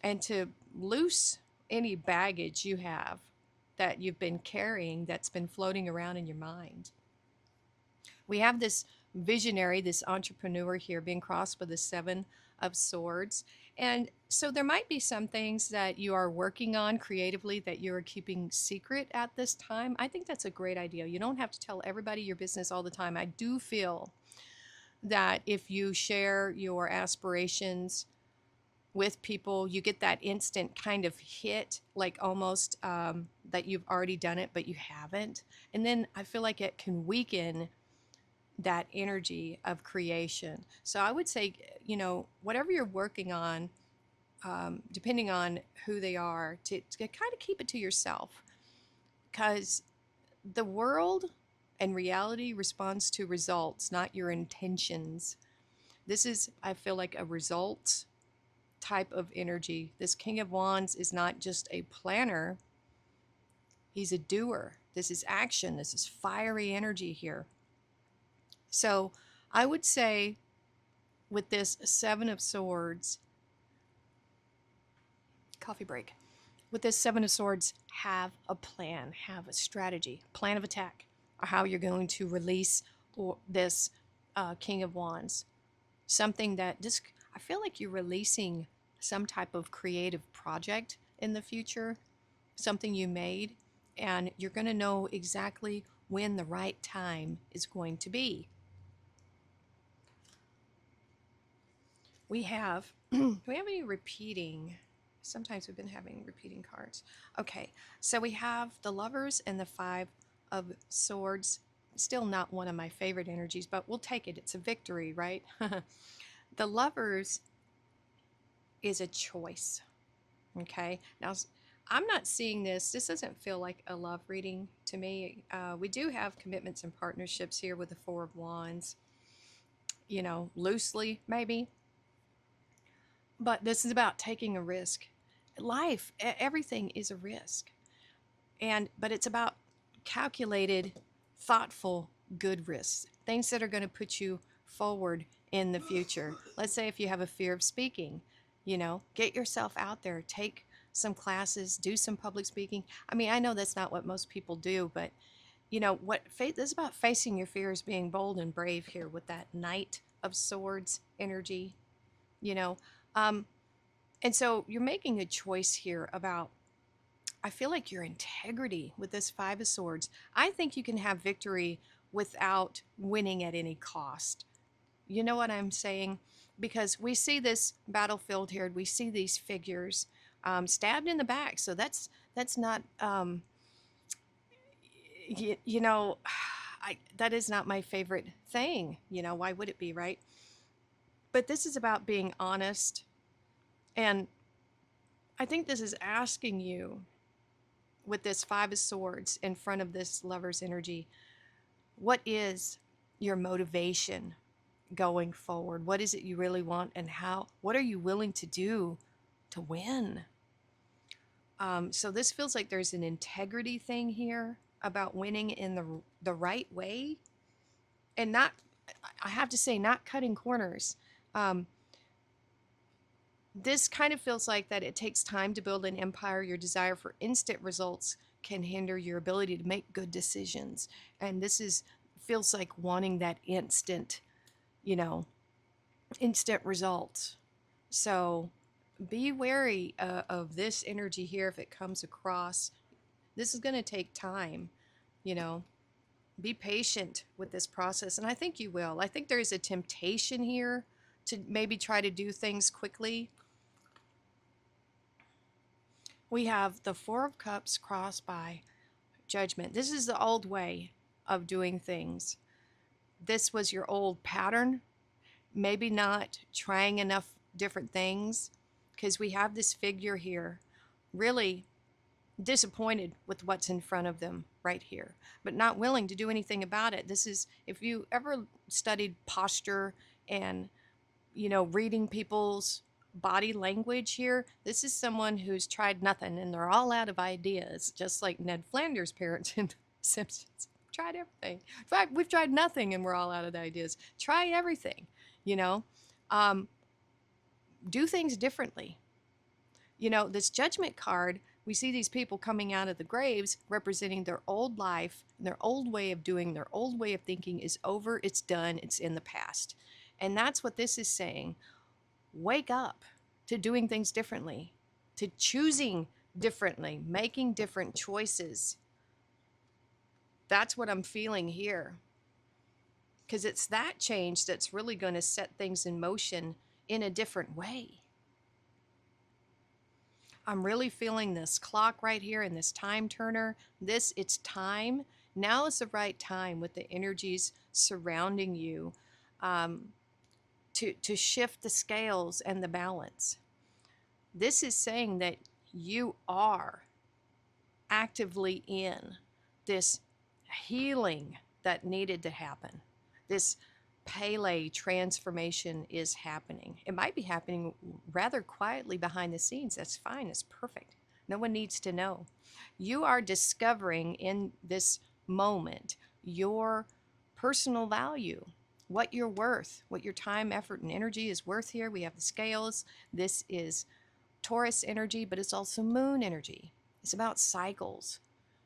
and to loose any baggage you have that you've been carrying that's been floating around in your mind. We have this visionary, this entrepreneur here being crossed with the Seven of Swords. And so there might be some things that you are working on creatively that you're keeping secret at this time. I think that's a great idea. You don't have to tell everybody your business all the time. I do feel that if you share your aspirations with people, you get that instant kind of hit, like almost that you've already done it, but you haven't. And then I feel like it can weaken that energy of creation. So I would say, whatever you're working on, depending on who they are, to kind of keep it to yourself, because the world and reality responds to results, not your intentions. This is, I feel like, a results type of energy. This King of Wands is not just a planner, he's a doer. This is action. This is fiery energy here. So I would say with this Seven of Swords, coffee break, with this Seven of Swords, have a plan, have a strategy, plan of attack, or how you're going to release this King of Wands. Something that just, I feel like you're releasing some type of creative project in the future, something you made, and you're going to know exactly when the right time is going to be. We have, do we have any repeating? Sometimes we've been having repeating cards. Okay, so we have the Lovers and the Five of Swords. Still not one of my favorite energies, but we'll take it. It's a victory, right? The Lovers is a choice. Okay, now I'm not seeing this. This doesn't feel like a love reading to me. We do have commitments and partnerships here with the Four of Wands, loosely maybe. But this is about taking a risk. Life, everything is a risk. But it's about calculated, thoughtful, good risks. Things that are going to put you forward in the future. Let's say if you have a fear of speaking, get yourself out there, take some classes, do some public speaking. I mean, I know that's not what most people do, but this is about facing your fears, being bold and brave here with that Knight of Swords energy, and so you're making a choice here about, I feel like, your integrity with this Five of Swords. I think you can have victory without winning at any cost. You know what I'm saying? Because we see this battlefield here, we see these figures stabbed in the back. So that's not, that is not my favorite thing. Why would it be, right? But this is about being honest. And I think this is asking you with this Five of Swords in front of this Lover's energy, what is your motivation going forward? What is it you really want, and what are you willing to do to win? So this feels like there's an integrity thing here about winning in the right way, and not, I have to say, not cutting corners. Um, this kind of feels like that it takes time to build an empire. Your desire for instant results can hinder your ability to make good decisions. And this feels like wanting that instant, you know, instant results. So be wary of this energy here if it comes across. This is going to take time, you know. Be patient with this process, and I think you will. I think there is a temptation here to maybe try to do things quickly. We have the Four of Cups crossed by Judgment. This is the old way of doing things. This was your old pattern. Maybe not trying enough different things, because we have this figure here really disappointed with what's in front of them right here, but not willing to do anything about it. This is, if you ever studied posture and, you know, reading people's body language here, this is someone who's tried nothing and they're all out of ideas, just like Ned Flanders' parents in Simpsons. Tried everything. We've tried nothing and we're all out of ideas. Try everything, you know. Do things differently. You know, this Judgment card, we see these people coming out of the graves representing their old life, their old way of doing, their old way of thinking is over, it's done, it's in the past. And that's what this is saying. Wake up to doing things differently, to choosing differently, making different choices. That's what I'm feeling here. Because it's that change that's really going to set things in motion in a different way. I'm really feeling this clock right here and this time turner. It's time. Now is the right time with the energies surrounding you to shift the scales and the balance. This is saying that you are actively in this healing that needed to happen. This Pele transformation is happening. It might be happening rather quietly behind the scenes. That's fine. It's perfect. No one needs to know. You are discovering in this moment your personal value, what you're worth, what your time, effort, and energy is worth here. We have the scales. This is Taurus energy, but it's also moon energy. It's about cycles,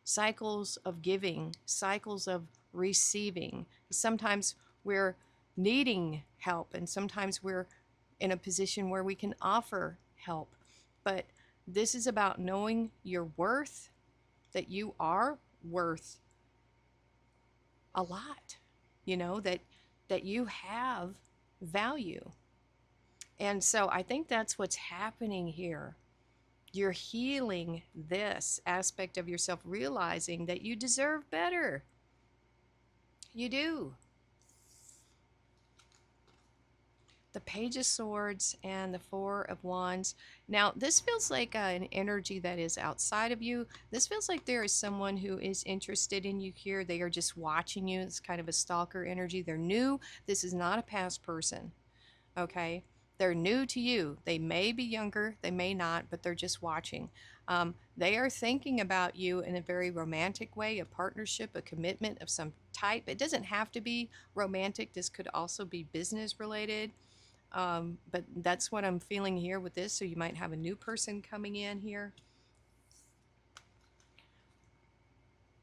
cycles of giving, cycles of receiving. Sometimes we're needing help, and sometimes we're in a position where we can offer help. But this is about knowing your worth, that you are worth a lot, you know, that you have value. And so I think that's what's happening here. You're healing this aspect of yourself, realizing that you deserve better. You do. The Page of Swords and the Four of Wands. Now, this feels like an energy that is outside of you. This feels like there is someone who is interested in you here. They are just watching you. It's kind of a stalker energy. They're new. This is not a past person, okay? They're new to you. They may be younger, they may not, but they're just watching. They are thinking about you in a very romantic way, a partnership, a commitment of some type. It doesn't have to be romantic. This could also be business related. But that's what I'm feeling here with this. So you might have a new person coming in here.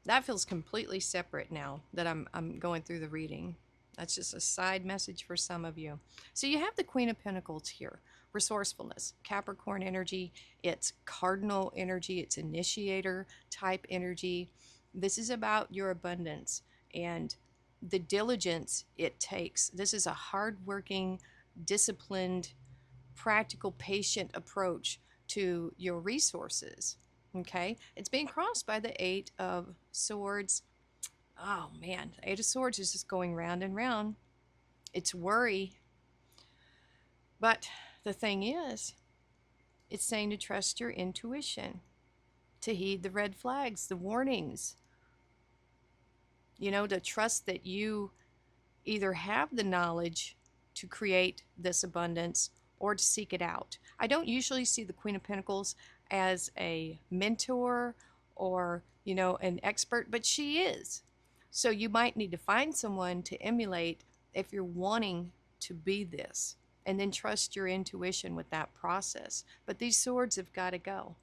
That feels completely separate now that I'm going through the reading. That's just a side message for some of you. So you have the Queen of Pentacles here. Resourcefulness, Capricorn energy. It's cardinal energy. It's initiator type energy. This is about your abundance and the diligence it takes. This is a hardworking, disciplined, practical, patient approach to your resources. Okay? It's being crossed by the Eight of Swords. Oh man, the Eight of Swords is just going round and round. It's worry. But the thing is, It's saying to trust your intuition, to heed the red flags, the warnings, to trust that you either have the knowledge to create this abundance or to seek it out. I don't usually see the Queen of Pentacles as a mentor or, an expert, but she is. So you might need to find someone to emulate if you're wanting to be this, and then trust your intuition with that process. But these swords have got to go.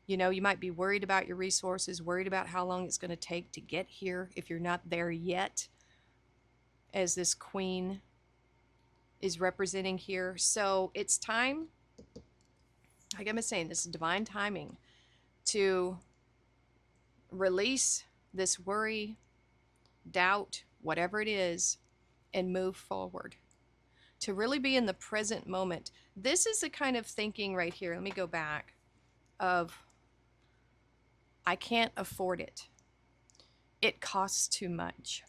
You might be worried about your resources, worried about how long it's going to take to get here if you're not there yet, as this queen is representing here. So it's time, like I'm saying, this is divine timing to release this worry, doubt, whatever it is, and move forward. To really be in the present moment. This is the kind of thinking right here. Let me go back of I can't afford it. It costs too much.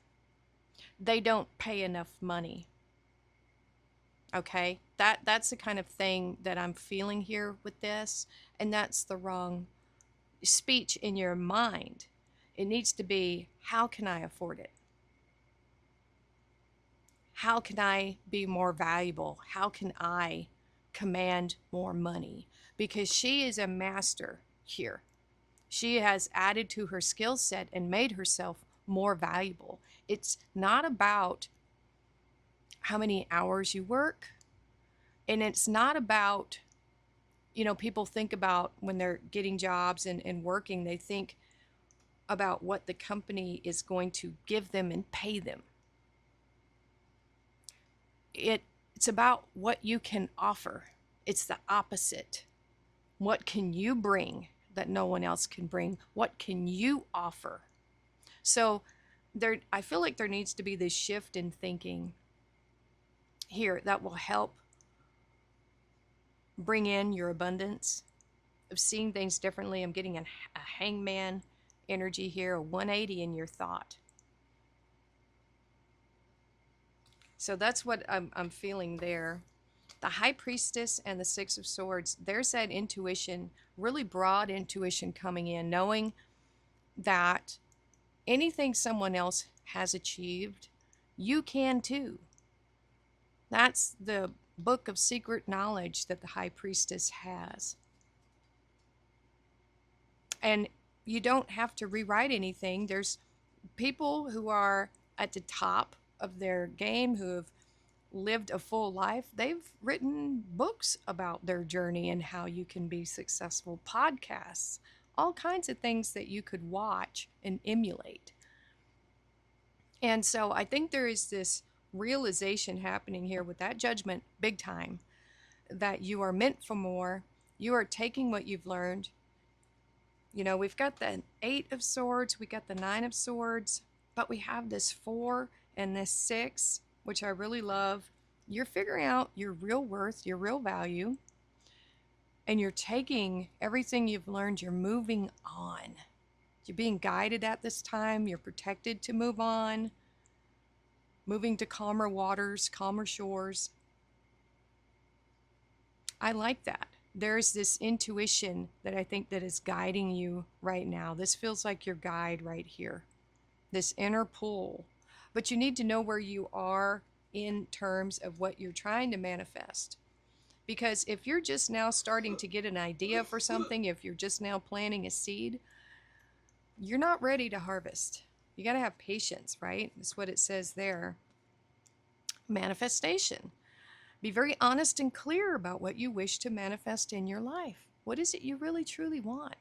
They don't pay enough money. Okay? That's the kind of thing that I'm feeling here with this, and that's the wrong speech in your mind. It needs to be, how can I afford it? How can I be more valuable? How can I command more money? Because she is a master here. She has added to her skill set and made herself more valuable. It's not about how many hours you work, and it's not about, people think about when they're getting jobs and working, they think about what the company is going to give them and pay them. It's about what you can offer. It's the opposite. What can you bring that no one else can bring? What can you offer? So I feel like there needs to be this shift in thinking here that will help bring in your abundance of seeing things differently. I'm getting a hangman energy here, a 180 in your thought. So that's what I'm feeling there. The High Priestess and the Six of Swords, there's that intuition, really broad intuition coming in, knowing that anything someone else has achieved, you can too. That's the book of secret knowledge that the High Priestess has. And you don't have to rewrite anything. There's people who are at the top of their game who have lived a full life. They've written books about their journey and how you can be successful, podcasts, all kinds of things that you could watch and emulate. And so I think there is this realization happening here with that judgment, big time, that you are meant for more. You are taking what you've learned. We've got the 8 of Swords, we got the 9 of Swords, but we have this 4 and this 6, which I really love. You're figuring out your real worth, your real value, and you're taking everything you've learned, you're moving on. You're being guided at this time, you're protected to move on, moving to calmer waters, calmer shores. I like that. There's this intuition that I think that is guiding you right now. This feels like your guide right here, this inner pull. But you need to know where you are in terms of what you're trying to manifest. Because if you're just now starting to get an idea for something, if you're just now planting a seed, you're not ready to harvest. You got to have patience, right? That's what it says there. Manifestation. Be very honest and clear about what you wish to manifest in your life. What is it you really truly want?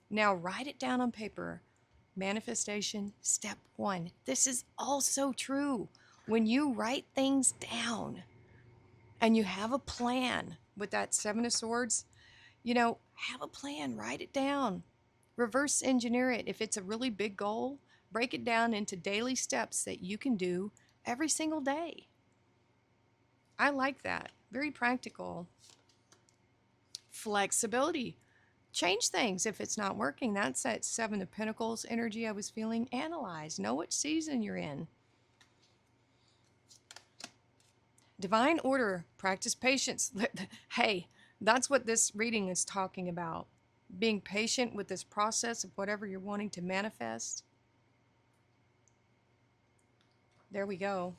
Now write it down on paper. Manifestation, step 1. This is also true. When you write things down and you have a plan with that 7 of Swords, have a plan, write it down. Reverse engineer it. If it's a really big goal, break it down into daily steps that you can do every single day. I like that. Very practical. Flexibility. Change things if it's not working. That's that 7 of Pentacles energy I was feeling. Analyze. Know what season you're in. Divine order. Practice patience. Hey, That's what this reading is talking about. Being patient with this process of whatever you're wanting to manifest. There we go.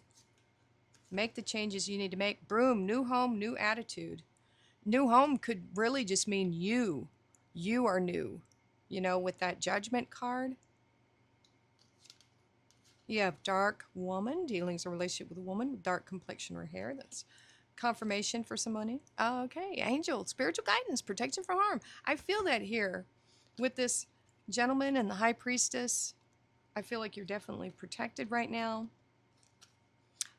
Make the changes you need to make. Boom, new home, new attitude. New home could really just mean you. You are new. You know, with that judgment card, you have dark woman, dealings a relationship with a woman with dark complexion or hair. That's confirmation for some money. Okay, angel, spiritual guidance, protection from harm. I feel that here with this gentleman and the high priestess. I feel like you're definitely protected right now.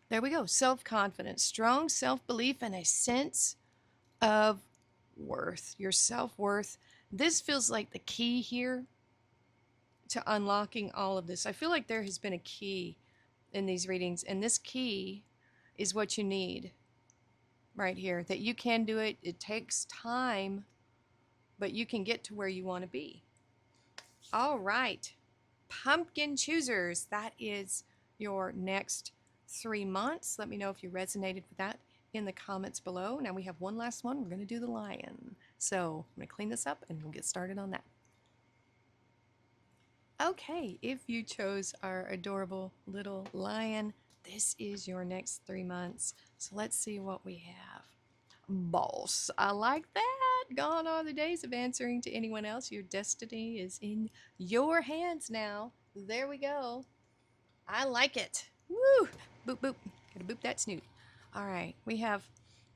There we go. Self-confidence, strong self-belief, and a sense of worth, your self-worth. This feels like the key here to unlocking all of this. I feel like there has been a key in these readings, and this key is what you need right here, that you can do it. It takes time, but you can get to where you want to be. All right, pumpkin choosers, that is your next 3 months. Let me know if you resonated with that in the comments below. Now we have one last one. We're going to do the lion. So I'm going to clean this up and we'll get started on that. Okay, if you chose our adorable little lion, this is your next 3 months. So let's see what we have. Boss, I like that. Gone are the days of answering to anyone else. Your destiny is in your hands now. There we go. I like it. Woo! Boop, boop. Gotta boop that snoot. All right, we have,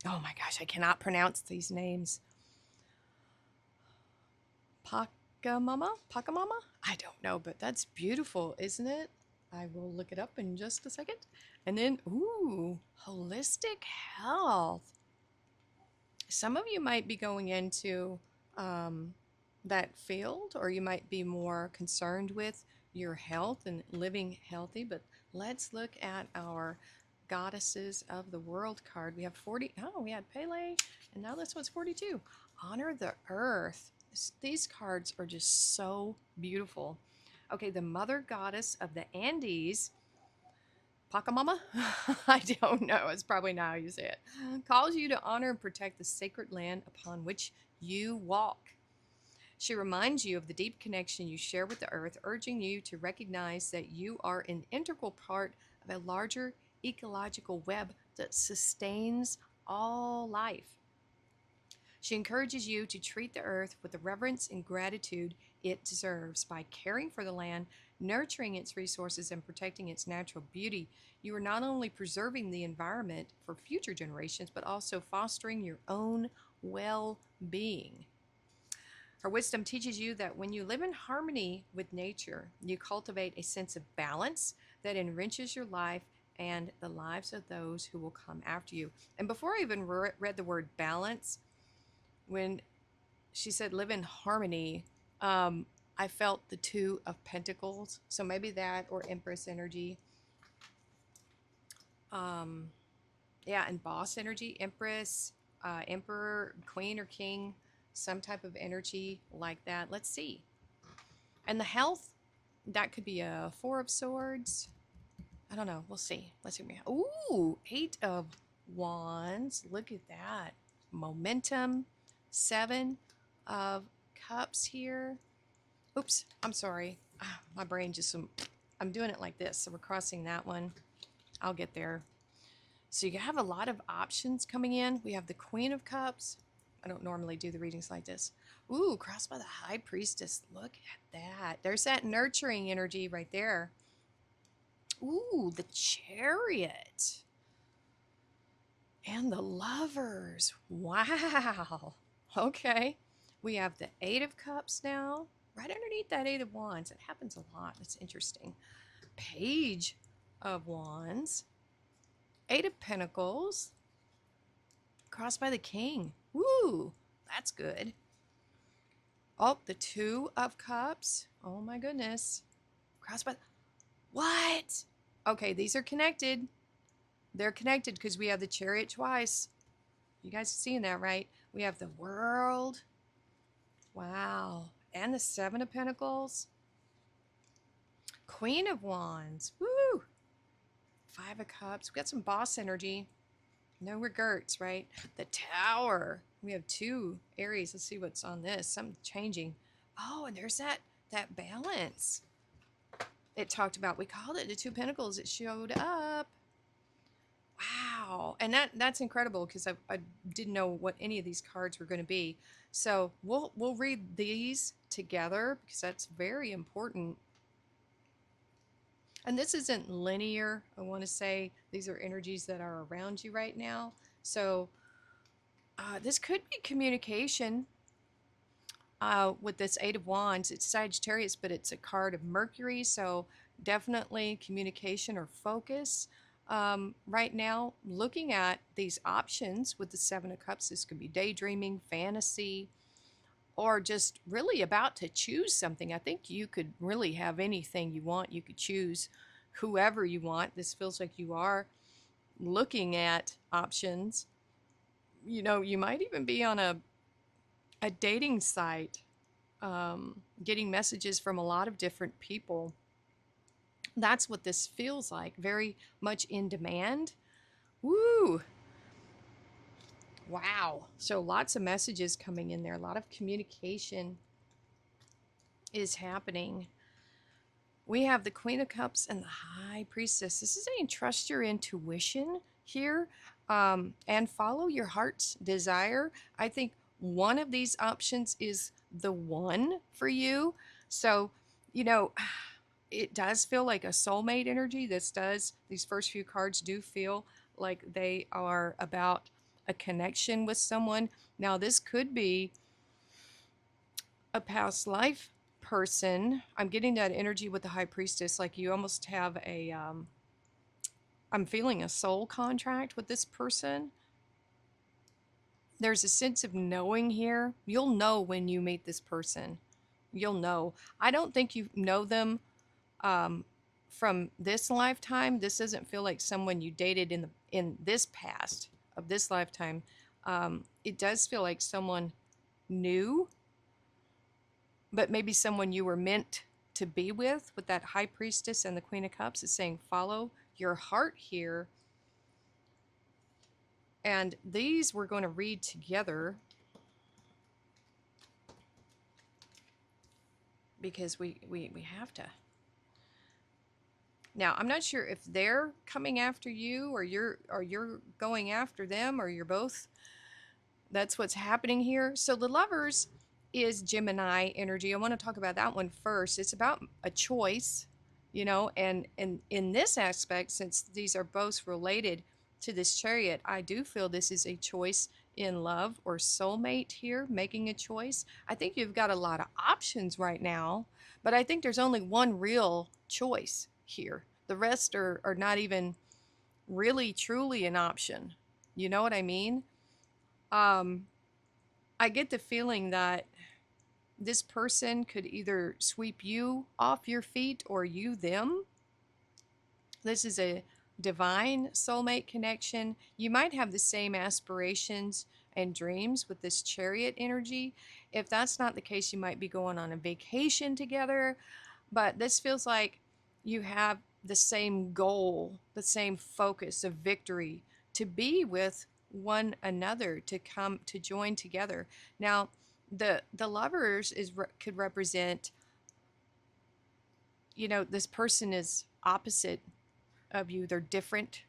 oh my gosh, I cannot pronounce these names. Pakamama? Pakamama? I don't know, but that's beautiful, isn't it? I will look it up in just a second. And then, ooh, holistic health. Some of you might be going into that field, or you might be more concerned with your health and living healthy. But let's look at our goddesses of the world card. We have 40. Oh, we had Pele, and now this one's 42. Honor the earth. These cards are just so beautiful. Okay, the mother goddess of the Andes, Pachamama? I don't know. It's probably not how you say it. Calls you to honor and protect the sacred land upon which you walk. She reminds you of the deep connection you share with the earth, urging you to recognize that you are an integral part of a larger ecological web that sustains all life. She encourages you to treat the earth with the reverence and gratitude it deserves. By caring for the land, nurturing its resources, and protecting its natural beauty, you are not only preserving the environment for future generations, but also fostering your own well-being. Her wisdom teaches you that when you live in harmony with nature, you cultivate a sense of balance that enriches your life and the lives of those who will come after you. And before I even read the word balance, when she said live in harmony, I felt the Two of Pentacles. So maybe that, or Empress energy. Yeah, and boss energy, Empress, Emperor, Queen, or King, some type of energy like that. Let's see. And the health, that could be a Four of Swords. I don't know. We'll see. Let's see what we have. Ooh, Eight of Wands. Look at that. Momentum. Seven of Cups here. Oops, I'm sorry. My brain just, I'm doing it like this. So we're crossing that one. I'll get there. So you have a lot of options coming in. We have the Queen of Cups. I don't normally do the readings like this. Ooh, crossed by the High Priestess. Look at that. There's that nurturing energy right there. Ooh, the Chariot. And the Lovers. Wow. Okay. We have the Eight of Cups now. Right underneath that Eight of Wands. It happens a lot. It's interesting. Page of Wands. Eight of Pentacles. Crossed by the King. Woo! That's good. Oh, the Two of Cups. Oh my goodness. Crossed by... What? Okay, these are connected. They're connected because we have the Chariot twice. You guys are seeing that, right? We have the World. Wow. And the Seven of Pentacles. Queen of Wands. Woo! Five of Cups. We got some boss energy. No regrets, right? The Tower. We have two Aries. Let's see what's on this. Something changing. Oh, and there's that balance it talked about. We called it the Two Pentacles. It showed up. Wow. And that's incredible because I didn't know what any of these cards were going to be. So we'll read these together because that's very important. And this isn't linear. I want to say these are energies that are around you right now. So this could be communication with this Eight of Wands. It's Sagittarius, but it's a card of Mercury. So definitely communication or focus. Right now, looking at these options with the Seven of Cups, this could be daydreaming, fantasy, or just really about to choose something. I think you could really have anything you want. You could choose whoever you want. This feels like you are looking at options. You know, you might even be on a dating site, getting messages from a lot of different people. That's what this feels like. Very much in demand. Woo! Wow. So lots of messages coming in there. A lot of communication is happening. We have the Queen of Cups and the High Priestess. This is saying trust your intuition here, and follow your heart's desire. I think one of these options is the one for you. So, you know, it does feel like a soulmate energy. These first few cards do feel like they are about a connection with someone. Now, this could be a past life person. I'm getting that energy with the High Priestess, like you almost have I'm feeling a soul contract with this person. There's a sense of knowing here. You'll know when you meet this person. You'll know. I don't think you know them from this lifetime. This doesn't feel like someone you dated in this past of this lifetime. It does feel like someone new, but maybe someone you were meant to be with that High Priestess and the Queen of Cups is saying follow your heart here. And these we're going to read together because we have to. Now, I'm not sure if they're coming after you or you're going after them, or you're both. That's what's happening here. So the Lovers is Gemini energy. I want to talk about that one first. It's about a choice, you know, and in this aspect, since these are both related to this Chariot, I do feel this is a choice in love or soulmate here, making a choice. I think you've got a lot of options right now, but I think there's only one real choice here. The rest are not even really truly an option. You know what I mean? I get the feeling that this person could either sweep you off your feet or you them. This is a divine soulmate connection. You might have the same aspirations and dreams with this Chariot energy. If that's not the case, you might be going on a vacation together. But this feels like you have the same goal, the same focus of victory, to be with one another, to come to join together. Now, the Lovers could represent, you know, this person is opposite of you. They're different.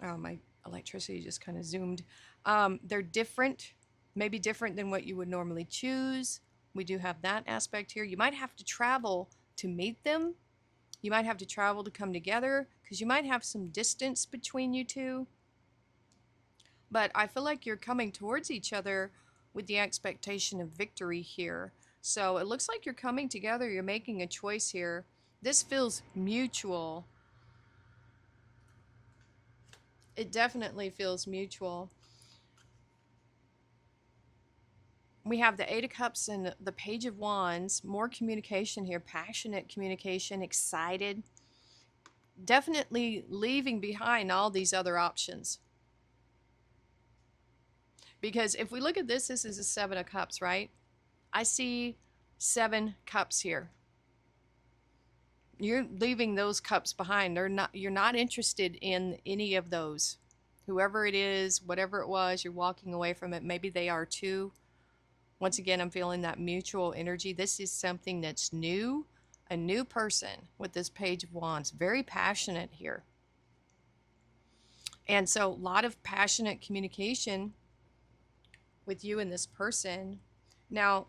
Oh, my electricity just kind of zoomed. They're different, maybe different than what you would normally choose. We do have that aspect here. You might have to travel to meet them. You might have to travel to come together because you might have some distance between you two. But I feel like you're coming towards each other with the expectation of victory here. So it looks like you're coming together. You're making a choice here. This feels mutual. It definitely feels mutual. We have the Eight of Cups and the Page of Wands. More communication here. Passionate communication. Excited. Definitely leaving behind all these other options. Because if we look at this is a Seven of Cups, right? I see 7 cups here. You're leaving those cups behind. You're not interested in any of those. whoever it is, whatever it was, you're walking away from it. Maybe they are too. Once again, I'm feeling that mutual energy. This is something that's new, a new person with this Page of Wands, very passionate here. And so a lot of passionate communication with you and this person. Now,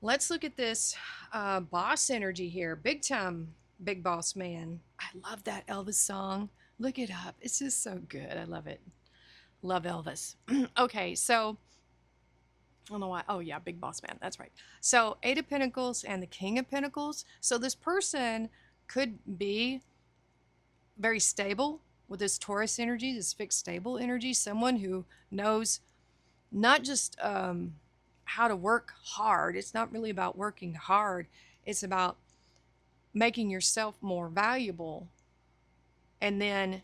let's look at this boss energy here. Big time, big boss man. I love that Elvis song. Look it up. It's just so good. I love it. Love Elvis. Okay, so I don't know why. Oh, yeah, big boss man. That's right. So, Eight of Pentacles and the King of Pentacles. So, this person could be very stable with this Taurus energy, this fixed, stable energy. Someone who knows not just how to work hard. It's not really about working hard, it's about making yourself more valuable. And then,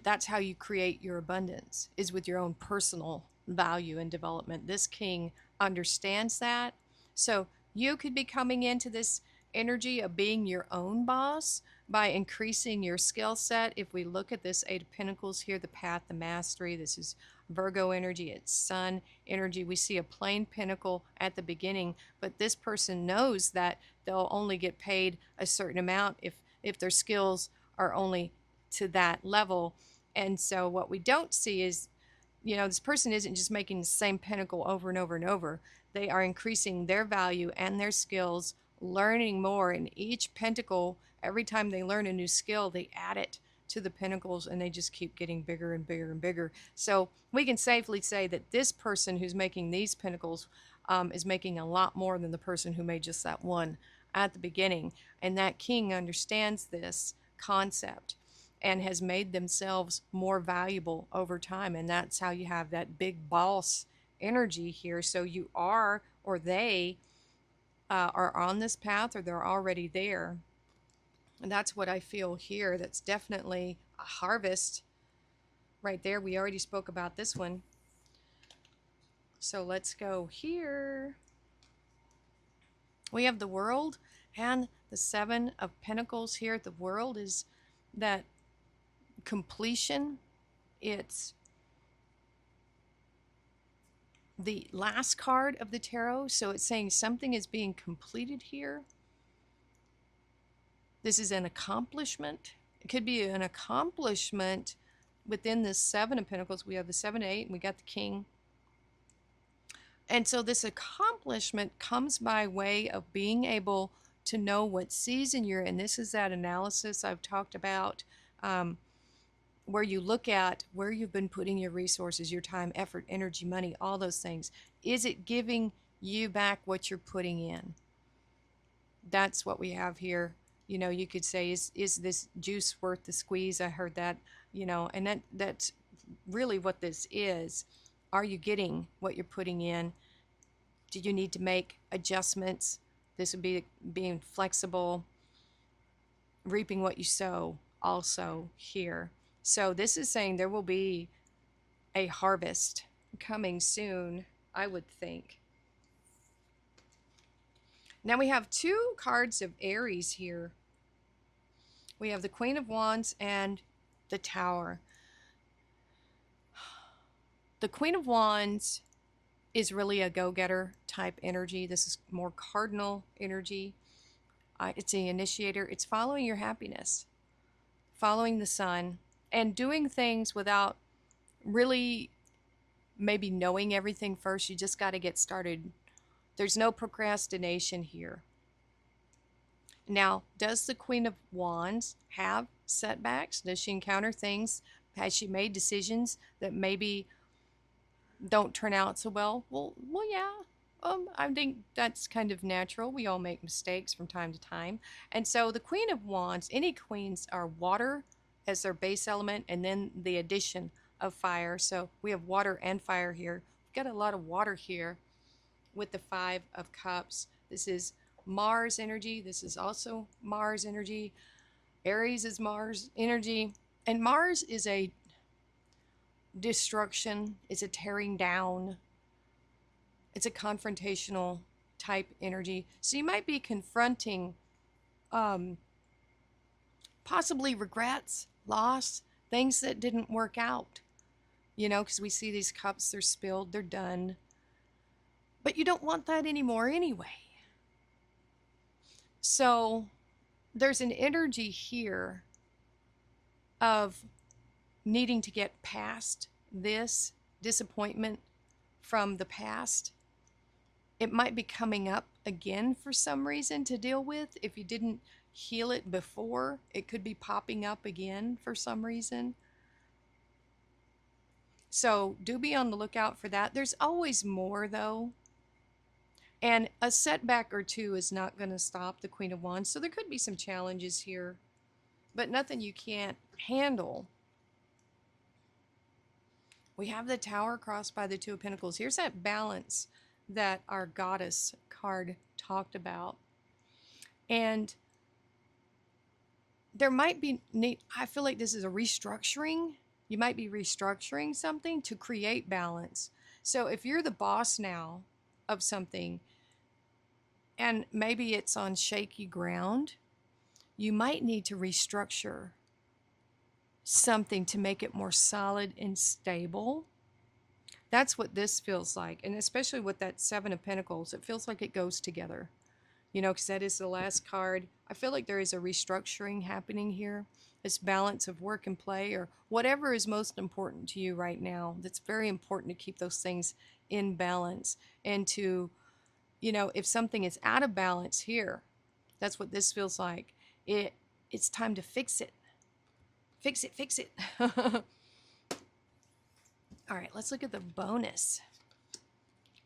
that's how you create your abundance, is with your own personal value and development. This king understands that. So you could be coming into this energy of being your own boss by increasing your skill set. If we look at this Eight of Pentacles here, the path, the mastery, this is Virgo energy, it's sun energy. We see a plain pentacle at the beginning, but this person knows that they'll only get paid a certain amount if their skills are only to that level. And so what we don't see is, this person isn't just making the same pentacle over and over and over. They are increasing their value and their skills, learning more. In each pentacle, every time they learn a new skill, they add it to the pentacles, and they just keep getting bigger and bigger and bigger. So we can safely say that this person who's making these pentacles is making a lot more than the person who made just that one at the beginning. And that king understands this concept and has made themselves more valuable over time. And that's how you have that big boss energy here. So you are, or they are on this path, or they're already there. And that's what I feel here. That's definitely a harvest right there. We already spoke about this one. So let's go here. We have the World and the Seven of Pentacles here. The World is that completion. It's the last card of the tarot. So it's saying something is being completed here. This is an accomplishment. It could be an accomplishment within this Seven of Pentacles. We have the 7, 8, and we got the King. And so this accomplishment comes by way of being able to know what season you're in. This is that analysis I've talked about, where you look at where you've been putting your resources, your time, effort, energy, money, all those things. Is it giving you back what you're putting in? That's what we have here. You could say, is this juice worth the squeeze? I heard that, and that's really what this is. Are you getting what you're putting in? Do you need to make adjustments? This would be being flexible, reaping what you sow also here. So this is saying there will be a harvest coming soon, I would think. Now we have two cards of Aries here. We have the Queen of Wands and the Tower. The Queen of Wands is really a go-getter type energy. This is more cardinal energy. It's the initiator. It's following your happiness, following the sun, and doing things without really maybe knowing everything first. You just got to get started. There's no procrastination here. Now, does the Queen of Wands have setbacks? Does she encounter things? Has she made decisions that maybe don't turn out so well? Well, yeah. I think that's kind of natural. We all make mistakes from time to time. And so the Queen of Wands, any queens are water as their base element, and then the addition of fire. So we have water and fire here. We've got a lot of water here with the Five of Cups. This is Mars energy. This is also Mars energy. Aries is Mars energy. And Mars is a destruction. It's a tearing down. It's a confrontational type energy. So you might be confronting possibly regrets loss, things that didn't work out, because we see these cups, they're spilled, they're done. But you don't want that anymore anyway. So there's an energy here of needing to get past this disappointment from the past. It might be coming up again for some reason to deal with. If you didn't heal it before, it could be popping up again for some reason. So do be on the lookout for that. There's always more, though. And a setback or two is not going to stop the Queen of Wands. So there could be some challenges here, but nothing you can't handle. We have the Tower crossed by the Two of Pentacles. Here's that balance that our Goddess card talked about. And there might be, I feel like this is a restructuring. You might be restructuring something to create balance. So if you're the boss now of something, and maybe it's on shaky ground, you might need to restructure something to make it more solid and stable. That's what this feels like. And especially with that Seven of Pentacles, it feels like it goes together. Because that is the last card. I feel like there is a restructuring happening here. This balance of work and play, or whatever is most important to you right now. That's very important to keep those things in balance. And to, if something is out of balance here, that's what this feels like. It's time to fix it. Fix it, fix it. All right, let's look at the bonus.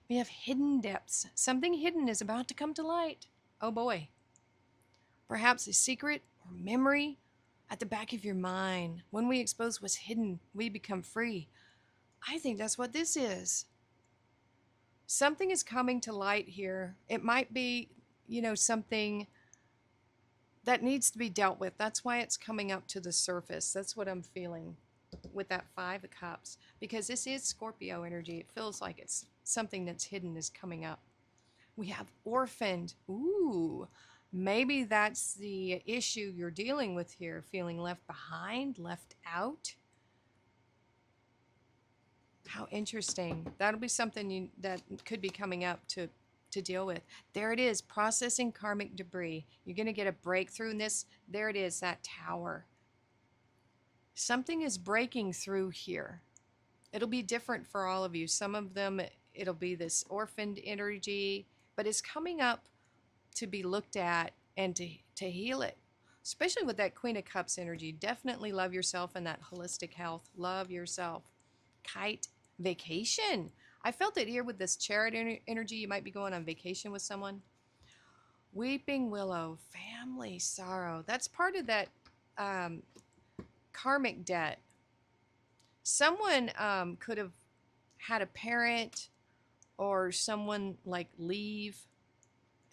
We have hidden depths. Something hidden is about to come to light. Oh boy. Perhaps a secret or memory at the back of your mind. When we expose what's hidden, we become free. I think that's what this is. Something is coming to light here. It might be, something that needs to be dealt with. That's why it's coming up to the surface. That's what I'm feeling with that Five of Cups. Because this is Scorpio energy. It feels like it's something that's hidden is coming up. We have orphaned. Ooh, maybe that's the issue you're dealing with here. Feeling left behind, left out. How interesting. That'll be something that could be coming up to deal with. There it is, processing karmic debris. You're going to get a breakthrough in this. There it is, that Tower. Something is breaking through here. It'll be different for all of you. Some of them, it'll be this orphaned energy, but it's coming up to be looked at and to heal it. Especially with that Queen of Cups energy. Definitely love yourself and that holistic health. Love yourself. Kite, vacation. I felt it here with this Chariot energy. You might be going on vacation with someone. Weeping Willow, family sorrow. That's part of that karmic debt. Someone could have had a parent or someone like leave,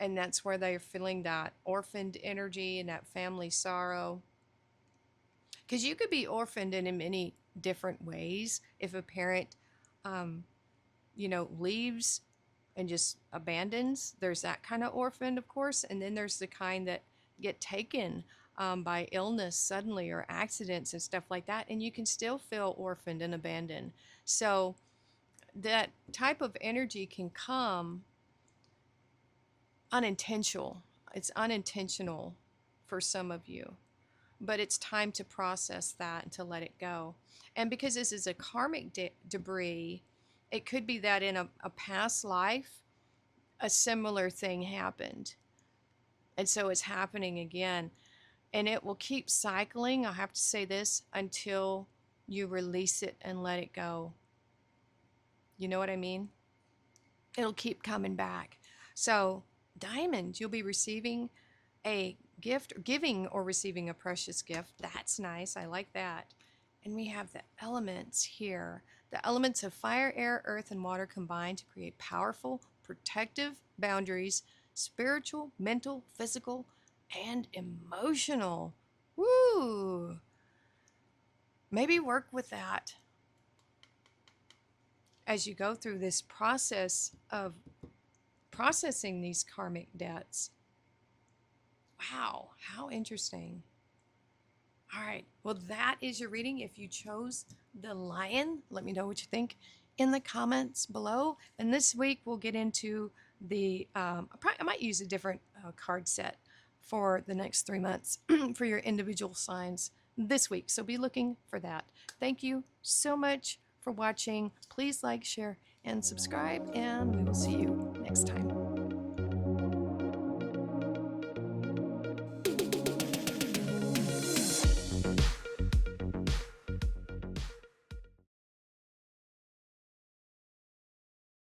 and that's where they're feeling that orphaned energy and that family sorrow. Because you could be orphaned in many different ways. If a parent leaves and just abandons, there's that kind of orphaned, of course. And then there's the kind that get taken by illness suddenly or accidents and stuff like that. And you can still feel orphaned and abandoned. So that type of energy can come unintentional. It's unintentional for some of you. But it's time to process that and to let it go. And because this is a karmic debris, it could be that in a past life, a similar thing happened. And so it's happening again. And it will keep cycling, I have to say this, until you release it and let it go. You know what I mean? It'll keep coming back. So, Diamond, you'll be receiving a gift, or giving or receiving a precious gift. That's nice. I like that. And we have the elements here. The elements of fire, air, earth, and water combine to create powerful, protective boundaries, spiritual, mental, physical, and emotional. Woo! Maybe work with that as you go through this process of processing these karmic debts. Wow, how interesting. All right. Well, that is your reading. If you chose the lion, let me know what you think in the comments below. And this week we'll get into I might use a different card set for the next 3 months for your individual signs this week. So be looking for that. Thank you so much for watching. Please like, share, and subscribe, and we will see you